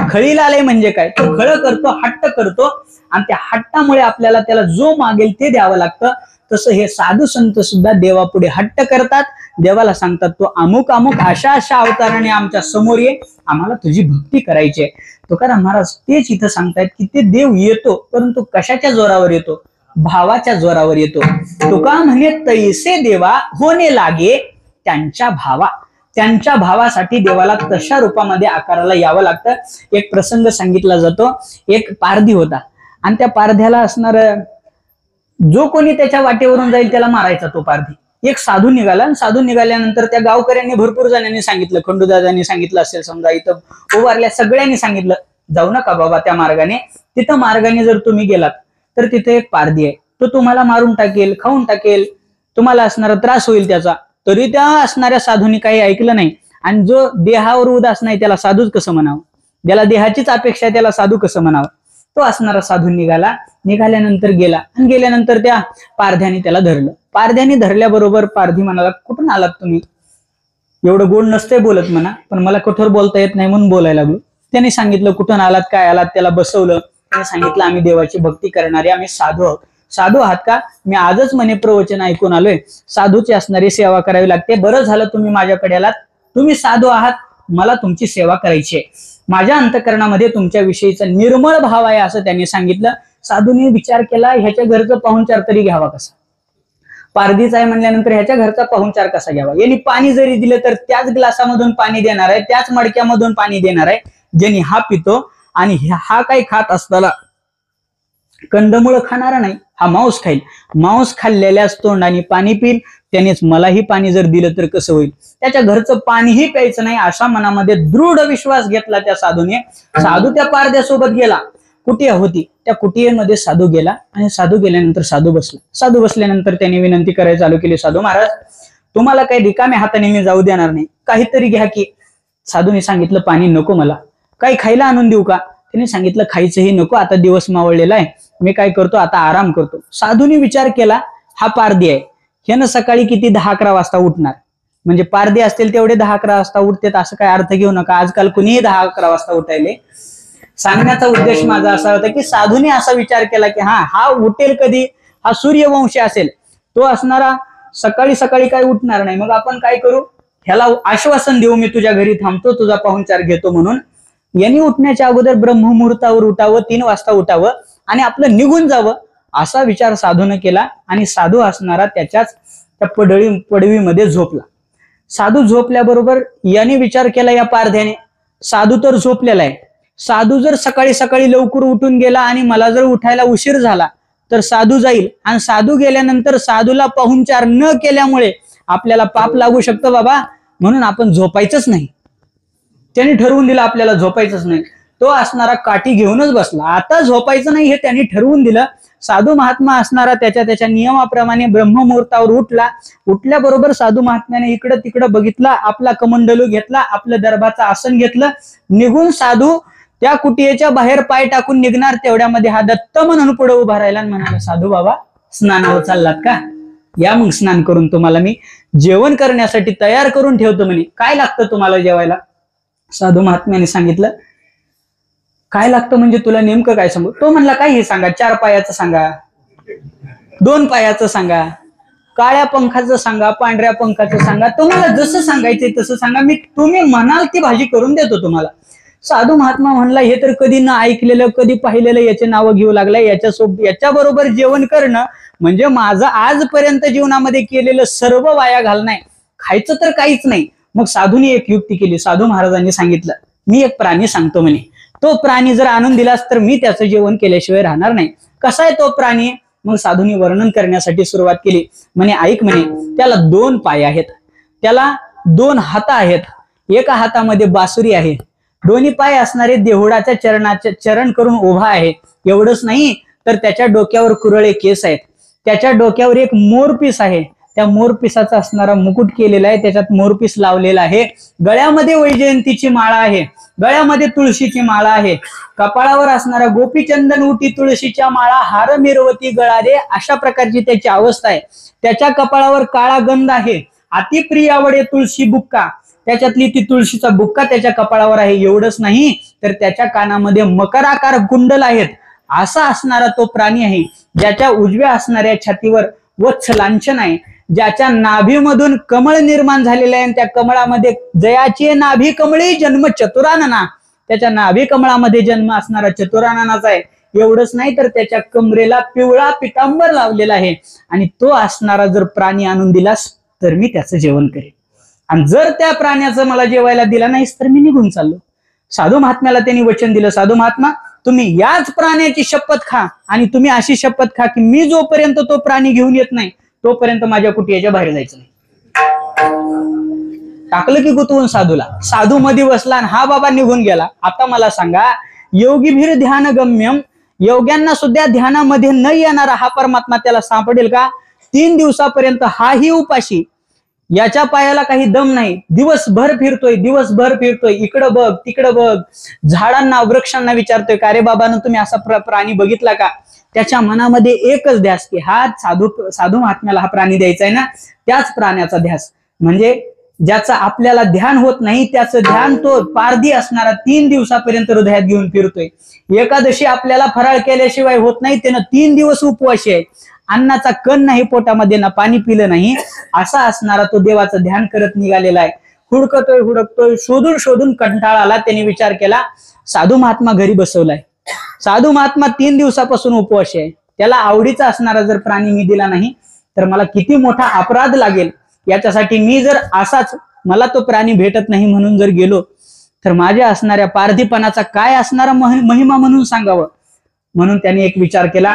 खळीला आले म्हणजे काय, तो खळ करतो, हट्ट करतो आणि त्या हट्टामुळे आपल्याला त्याला जो मागेल ते द्यावं लागतं. तसं हे साधू संत सुद्धा देवापुढे हट्ट करतात, देवाला सांगतात तो अमुक अमुक अशा अशा अवताराने आमच्या समोर ये, आम्हाला तुझी भक्ती करायची आहे. तुकाराम महाराज तेच इथं सांगतायत की ते देव येतो, परंतु कशाच्या जोरावर येतो, भावाच्या जोरावर येतो. तुका म्हणे तैसे देवा होणे लागे त्यांच्या भावा, त्यांच्या भावासाठी देवाला तशा रूपामध्ये आकाराला यावं लागतं. एक प्रसंग सांगितला जातो, एक पारधी होता आणि त्या पारध्याला असणार जो कोणी त्याच्या वाटेवरून जाईल त्याला मारायचा तो पारधी. एक साधू निघाला आणि साधू निघाल्यानंतर त्या गावकऱ्यांनी भरपूर जणांनी सांगितलं, खंडूदादांनी सांगितलं असेल, समजा इथं उभारल्या सगळ्यांनी सांगितलं जाऊ नका बाबा त्या मार्गाने, तिथं मार्गाने जर तुम्ही गेलात तर तिथे एक पारधी आहे, तो तुम्हाला मारून टाकेल, खाऊन टाकेल, तुम्हाला असणारा त्रास होईल त्याचा. तरी त्या असणाऱ्या साधूंनी काही ऐकलं नाही आणि जो देहावर उदास नाही त्याला साधूच कसं म्हणावं, ज्याला देहाचीच अपेक्षा आहे त्याला साधू कसं म्हणावं. तो असणारा साधू निघाला, निघाल्यानंतर गेला आणि गेल्यानंतर त्या पारध्याने त्याला धरलं. पारध्याने धरल्याबरोबर पारधी म्हणाला कुठून आलात तुम्ही, एवढं गोड नसतंय बोलत म्हणा, पण मला कठोर बोलता येत नाही म्हणून बोलायला लागलो. त्याने सांगितलं कुठून आलात, काय आलात, त्याला बसवलं. त्याने सांगितलं आम्ही देवाची भक्ती करणारे, आम्ही साधू आहोत. साधू आहात का, मी आजच म्हणे प्रवचन ऐकून आलोय, साधूची असणारी सेवा करावी लागते, बरं झालं तुम्ही माझ्याकडे आलात, तुम्ही साधू आहात, मला तुमची सेवा करायची आहे, माझ्या अंतःकरणामध्ये तुमच्या विषयीचा निर्मळ भाव आहे असं त्यांनी सांगितलं. साधूने विचार केला ह्याच्या घरचा पाहुणचार तरी घ्यावा कसा, पारधीच आहे म्हणल्यानंतर ह्याच्या घरचा पाहुणचार कसा घ्यावा. यांनी पाणी जरी दिलं तर त्याच ग्लासामधून पाणी देणार आहे, त्याच मडक्यामधून पाणी देणार आहे, ज्यांनी हा पितो आणि हा काही खात असताना कंदमुळं खाणारा नाही, हा मांस खाईल, मांस खाल्लेल्याच तोंडाने पाणी पिईल, त्यानेच मलाही पाणी जर दिलं तर कसं होईल, त्याच्या घरचं पाणीही प्यायचं नाही अशा मनामध्ये दृढ विश्वास घेतला त्या साधूने. साधू त्या पारध्यासोबत गेला, कुटिया होती, त्या कुटियेमध्ये साधू गेला आणि साधू गेल्यानंतर साधू बसला. साधू बसल्यानंतर त्याने विनंती करायला चालू केली, साधू महाराज तुम्हाला काही रिकाम्या हाताने मी जाऊ देणार नाही, काहीतरी घ्या की. साधूने सांगितलं पाणी नको मला, काही खायला आणून देऊ का. त्याने सांगितलं खायचंही नको, आता दिवस मावळलेला आहे, मी काय करतो आता आराम करतो. साधूने विचार केला हा पारधी आहे, ह्यानं सकाळी किती 10-11 वाजता उठणार, म्हणजे पारधी असतील तेवढे 10-11 वाजता उठतात असं काय अर्थ घेऊ नका, आजकाल कुणीही 10-11 वाजता उठायले. सांगण्याचा उद्देश माझा असा होता की साधूने असा विचार केला की हा उठेल कधी, हा सूर्यवंशी असेल, तो असणारा सकाळी सकाळी काय उठणार नाही, मग आपण काय करू, ह्याला आश्वासन देऊ मी तुझ्या घरी थांबतो, तुझा पाहुणचार घेतो म्हणून. यांनी उठण्याच्या अगोदर ब्रह्ममुहूर्तावर उठावं, 3 वाजता उठावं आणि आपलं निघून जावं असा विचार साधूने केला आणि साधू असणारा त्याच्याच त्या पडवीमध्ये झोपला. साधू झोपल्याबरोबर याने विचार केला या पारध्याने, साधू तर झोपलेला आहे, साधू जर सकाळी सकाळी लवकर उठून गेला आणि मला जर उठायला उशीर झाला तर साधू जाईल आणि साधू गेल्यानंतर साधूला पाहुणचार न केल्यामुळे आपल्याला पाप लागू शकतं बाबा, म्हणून आपण झोपायचंच नाही. त्यांनी ठरवून दिलं आपल्याला झोपायचंच नाही. तो असणारा काठी घेऊनच बसला, आता झोपायचं नाही हे त्यांनी ठरवून दिलं. साधू महात्मा असणारा त्याच्या नियमाप्रमाणे ब्रह्ममुहूर्तावर उठला. उठल्याबरोबर साधू महात्म्याने इकडं तिकडं बघितला, आपला कमंडलू घेतला, आपलं दरबाचं आसन घेतलं, निघून साधू त्या कुटियेच्या बाहेर पाय टाकून निघणार, तेवढ्यामध्ये हा दत्त म्हणून पुढे उभा राहिला आणि म्हणाला साधू बाबा स्नानावर चाललात का, या मग स्नान करून तुम्हाला मी जेवण करण्यासाठी तयार करून ठेवतो म्हणे, काय लागतं तुम्हाला जेवायला. साधू महात्म्याने सांगितलं काय लागतं म्हणजे तुला नेमकं काय सांगू. तो म्हणला काही सांगा, 4 पायाचं सांगा, 2 पायाचं सांगा, काळ्या पंखाचं सांगा, पांढऱ्या पंखाचं सांगा, तुम्हाला जसं सांगायचंय तसं सांगा, मी तुम्ही म्हणाल ती भाजी करून देतो तुम्हाला. साधू महात्मा म्हणला हे तर कधी न ऐकलेलं कधी पाहिलेलं याचे नावं घेऊ लागला, याच्या बरोबर जेवण करणं म्हणजे माझं आजपर्यंत जीवनामध्ये केलेलं सर्व वाया घालणं, खायचं तर काहीच नाही. मग साधूने एक युक्ती केली. साधू महाराजांनी सांगितलं मी एक प्राणी सांगतो म्हणे, तो प्राणी जर आणून दिलास तर मी त्याचं जेवण केल्याशिवाय राहणार नाही. कसा आहे तो प्राणी. मग साधूंनी वर्णन करण्यासाठी सुरुवात केली. म्हणे ऐक म्हणे, त्याला 2 पाय आहेत, त्याला 2 हात आहेत, एका हातामध्ये बासुरी आहे, दोन्ही पाय असणारे देहुडाच्या चरण करून उभा आहे. एवढंच नाही तर त्याच्या डोक्यावर कुरळे केस आहेत, त्याच्या डोक्यावर एक मोरपीस आहे, त्या मोरपिसाचा असणारा मुकुट केलेला आहे, त्याच्यात मोरपीस लावलेला आहे, गळ्यामध्ये वैजयंतीची माळा आहे, गळ्यामध्ये तुळशीची माळा आहे, कपाळावर असणारा गोपीचंदन उटी तुळशीच्या माळा हार मिरवती गळारे अशा प्रकारची त्याची अवस्था आहे. त्याच्या कपाळावर काळा गंध आहे, अतिप्रिय आवडे तुळशी बुक्का, त्याच्यातली ती तुळशीचा बुक्का त्याच्या कपाळावर आहे. एवढंच नाही तर त्याच्या कानामध्ये मकराकार कुंडल आहेत. असा असणारा तो प्राणी आहे, ज्याच्या उजव्या असणाऱ्या छातीवर वत्स लांछन आहे, ज्याच्या नाभीमधून कमळ निर्माण झालेलं आहे. त्या कमळामध्ये जयाची नाभी कमळी जन्म चतुरानना, त्याच्या नाभी कमळामध्ये जन्म असणारा चतुराननाचा आहे. एवढंच नाही तर त्याच्या कमरेला पिवळा पितांबर लावलेला आहे. आणि तो असणारा जर प्राणी आणून दिलास तर मी त्याचं जेवण करेन, आणि जर त्या प्राण्याचं मला जेवायला दिला नाहीस तर मी निघून चाललो. साधू महात्म्याला त्यांनी वचन दिलं, साधू महात्मा तुम्ही याच प्राण्याची शपथ खा, आणि तुम्ही अशी शपथ खा की मी जोपर्यंत तो प्राणी घेऊन येत नाही तोपर्यंत माझ्या कुटियाच्या बाहेर जायचं नाही. टाकलं की गुतवून साधूला. साधू मध्ये बसला आणि हा बाबा निघून गेला. आता मला सांगा, योगीभीर ध्यान गम्यम, योग्यांना सुद्धा ध्यानामध्ये न येणारा हा परमात्मा त्याला सापडेल का? 3 दिवसापर्यंत हाही उपाशी, याच्या पायाला काही दम नाही, दिवसभर फिरतोय, इकडं बघ तिकडं बघ, झाडांना वृक्षांना विचारतोय का रे बाबांनो तुम्ही असा प्राणी बघितला का? त्याच्या मनामध्ये एकच ध्यास की हा साधू महात्म्याला हा प्राणी द्यायचा आहे ना, त्याच प्राण्याचा ध्यास. म्हणजे ज्याचं आपल्याला ध्यान होत नाही त्याचं ध्यान तो पारधी असणारा 3 दिवसापर्यंत हृदयात घेऊन फिरतोय. एकादशी आपल्याला फराळ केल्याशिवाय होत नाही, त्यानं 3 दिवस उपवाशी आहे, अन्नाचा कण नाही पोटामध्ये, ना पाणी पिलं नाही, असा असणारा तो देवाचं ध्यान करत निघालेला आहे. हुडकतोय, शोधून कंटाळा आला. त्याने विचार केला, साधू महात्मा घरी बसवलाय, साधू महात्मा 3 दिवसापासून उपवाशी आहे, त्याला आवडीचा असणारा जर प्राणी मी दिला नाही तर मला किती मोठा अपराध लागेल. याच्यासाठी मी जर असाच मला तो प्राणी भेटत नाही म्हणून जर गेलो तर माझ्या असणाऱ्या पारधीपणाचा काय असणारा महिमा म्हणून सांगावं. म्हणून त्याने एक विचार केला,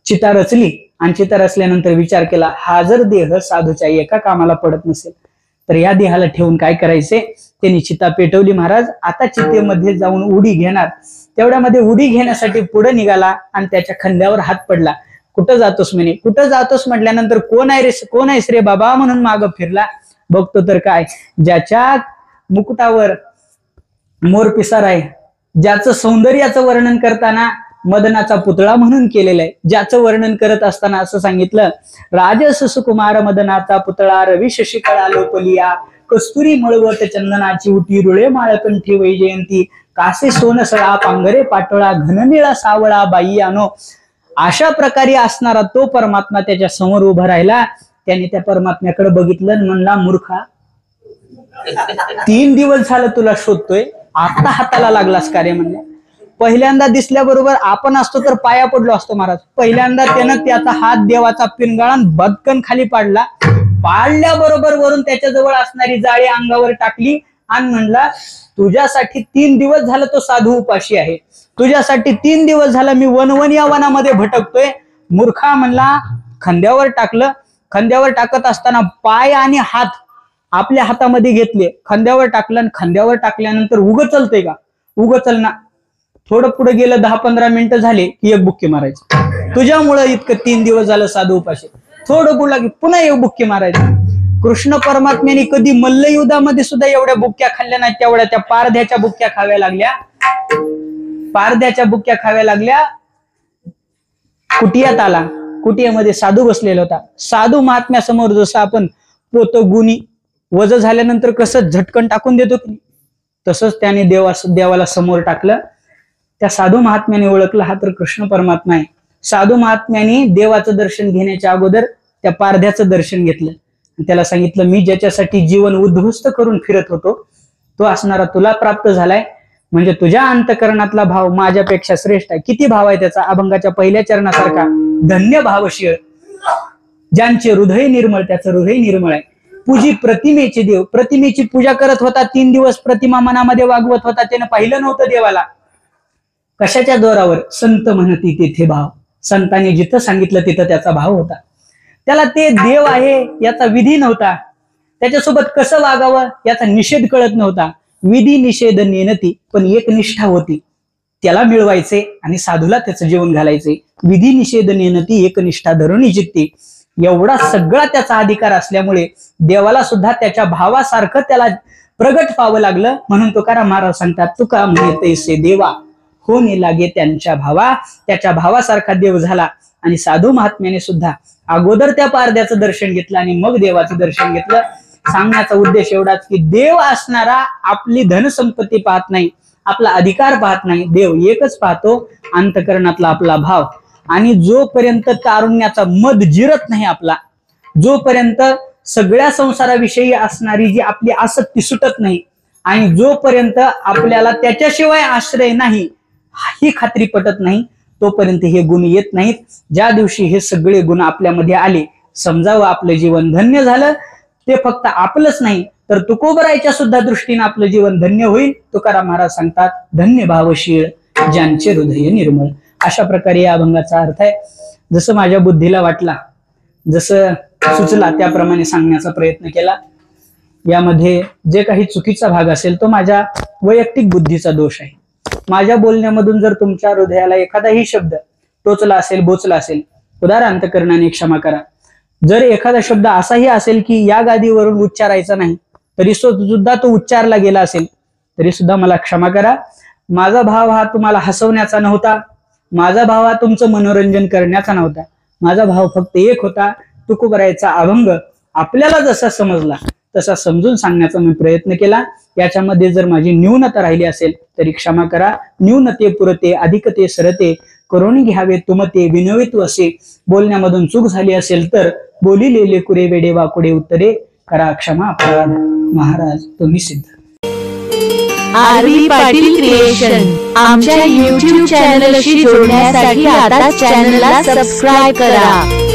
चिता रचली, आणि चिता रचल्यानंतर विचार केला, हा जर देह साधूच्या एका कामाला पडत नसेल तर या देहाला ठेवून काय करायचे. त्यांनी चिता पेटवली. महाराज आता चितेमध्ये जाऊन उडी घेणार, तेवढ्यामध्ये उडी घेण्यासाठी पुढे निघाला आणि त्याच्या खांद्यावर हात पडला. कुठं जातोस म्हणे. कुठं जातोस म्हटल्यानंतर कोण आहेस रे बाबा म्हणून मागं फिरला. बघतो तर काय, ज्याच्या मुकुटावर मोरपिसार आहे, ज्याचं सौंदर्याचं वर्णन करताना मदनाचा पुतळा म्हणून केलेलं आहे, ज्याचं वर्णन करत असताना असं सांगितलं, राजस सुकुमार मदनाचा पुतळा रवी शशिकळा लोपलिया, कस्तुरी मळवट चंदनाची उटी, रुळे माळकंठी वैजयंती, कासे सोनसळा पांगरे पाटोळा, घननिळा सावळा बाई आनो. अशा प्रकारे असणारा तो परमात्मा त्याच्या समोर उभा राहिला. त्याने त्या परमात्म्याकडे बघितलं, म्हणला, मूर्खा 3 दिवस झालं तुला शोधतोय, आता हाताला लागलास का रे म्हणलं. पहिल्यांदा दिसल्याबरोबर आपण असतो तर पाया पडलो असतो महाराज. पहिल्यांदा त्यानं त्याचा हात देवाचा पिंगाळान बदकन खाली पाडल्याबरोबर वरून त्याच्या जवळ असणारी जाळी अंगावर टाकली आणि म्हणला, तुझ्यासाठी 3 दिवस झालं तो साधू उपाशी आहे, तुझ्यासाठी 3 दिवस झालं मी वनवन या वनामध्ये भटकतोय. मूर्खा म्हणला. खांद्यावर टाकलं. खांद्यावर टाकत असताना पाय आणि हात आपल्या हातामध्ये घेतले, खांद्यावर टाकलं, आणि खांद्यावर टाकल्यानंतर उगं चलतंय का? उगं चलना. थोडं पुढे गेलं, 10-15 मिनिटं झाले की एक बुक्की मारायचं. तुझ्यामुळं इतकं 3 दिवस झालं साधू उपाशी. थोडं पुढे की पुन्हा एक बुक्की मारायचं. कृष्ण परमात्म्याने कधी मल्लयुद्धामध्ये सुद्धा एवढ्या बुक्क्या खाल्ल्या नाही, तेवढ्या त्या पारध्याच्या बुक्क्या खाव्या लागल्या. पारध्याच्या बुक्क्या खाव्या लागल्या. कुटियात आला. कुटियामध्ये साधू बसलेला होता. साधू महात्म्यासमोर जसं आपण पोत गुणी वज झाल्यानंतर कसं झटकन टाकून देतो की तसंच त्याने देवाला समोर टाकलं. त्या साधू महात्म्याने ओळखलं, हा तर कृष्ण परमात्मा आहे. साधू महात्म्याने देवाचं दर्शन घेण्याच्या अगोदर त्या पारध्याचं दर्शन घेतलं. त्याला सांगितलं, मी ज्याच्यासाठी जीवन उद्ध्वस्त करून फिरत होतो तो असणारा तुला प्राप्त झालाय, म्हणजे तुझ्या अंतकरणातला भाव माझ्यापेक्षा श्रेष्ठ आहे. किती भाव आहे त्याचा? अभंगाच्या पहिल्या चरणासारखा, धन्य भावशीळ ज्यांचे हृदय निर्मळ, त्याचं हृदय निर्मळ आहे. पूजी प्रतिमेचे देव, प्रतिमेची पूजा करत होता, 3 दिवस प्रतिमा मनामध्ये वागवत होता, त्यानं पाहिलं नव्हतं देवाला. कशाच्या जोरावर? संत म्हणती तेथे भाव. संतांनी जिथं सांगितलं तिथं त्याचा भाव होता. त्याला ते देव आहे याचा विधी नव्हता, त्याच्यासोबत कसं वागावं याचा निषेध कळत नव्हता. विधी निषेध नेनती, पण एक निष्ठा होती, त्याला मिळवायचे आणि साधूला त्याचं जीवन घालायचे. विधी निषेध नेनती, एक निष्ठा धरुणी चित्ती. एवढा सगळा त्याचा अधिकार असल्यामुळे देवाला सुद्धा त्याच्या भावासारखं त्याला प्रगट पाहावं लागलं. म्हणून तुकाराम महाराज सांगतात, तुका म्हणे तैसे देवा होणे लागे त्यांच्या भावा. त्याच्या भावासारखा देव झाला. आणि साधू महात्म्याने सुद्धा अगोदर त्या पारध्याचं दर्शन घेतलं आणि मग देवाचं दर्शन घेतलं. सांगण्याचा उद्देश एवढाच की देव असणारा आपली धनसंपत्ती पाहत नाही, आपला अधिकार पाहत नाही, देव एकच पाहतो अंतःकरणातला आपला भाव. आणि जोपर्यंत तारुण्याचा मद जिरत नाही आपला, जोपर्यंत सगळ्या संसाराविषयी असणारी जी आपली आसक्ती सुटत नाही, आणि जोपर्यंत आपल्याला त्याच्याशिवाय आश्रय नाही ही खात्री पटत नाही, तोपर्यंत हे गुण येत नाहीत. ज्या दिवशी हे सगळे गुण आपल्यामध्ये आले, समजावं आपलं जीवन धन्य झालं. ते फक्त आपलंच नाही तर तुकोबरायच्या सुद्धा दृष्टीने आपलं जीवन धन्य होईल. तुकाराम महाराज सांगतात, धन्य भावशीळ ज्यांचे हृदय निर्मळ. अशा प्रकारे या अभंगाचा अर्थ आहे. जसं माझ्या बुद्धीला वाटला, जसं सुचला त्याप्रमाणे सांगण्याचा प्रयत्न केला. यामध्ये जे काही चुकीचा भाग असेल तो माझ्या वैयक्तिक बुद्धीचा दोष आहे. माझ्या बोलण्यामधून जर तुमच्या हृदयाला एखादाही शब्द टोचला असेल, बोचला असेल, उदार अंतःकरणाने क्षमा करा. जर एखादा शब्द असाही असेल की या गादीवरून उच्चारायचा नाही, तरी सुद्धा तो उच्चारला गेला असेल, तरी सुद्धा मला क्षमा करा. माझा भाव हा तुम्हाला हसवण्याचा नव्हता, माझा भाव हा तुमचं मनोरंजन करण्याचा नव्हता. माझा भाव फक्त एक होता, तुकोबरायचा अभंग आपल्याला जसा समजला तसा समजून सांगण्याचा मी प्रयत्न केला. याच्यामध्ये जर माझी न्यूनता राहिली असेल तरी क्षमा करा. न्यूनते पुरते अधिकते सरते, करून घ्यावे तुमते विनवित असे. बोलण्यामधून चूक झाली असेल तर बोलिलेले कुरे वेडे वाकुडे उत्तरे, करा क्षमा अपराध. महाराज तुम्ही सिद्ध. आरबी पाटील क्रिएशन आमच्या YouTube चॅनलशी जोडण्यासाठी आता चॅनलला सबस्क्राइब करा.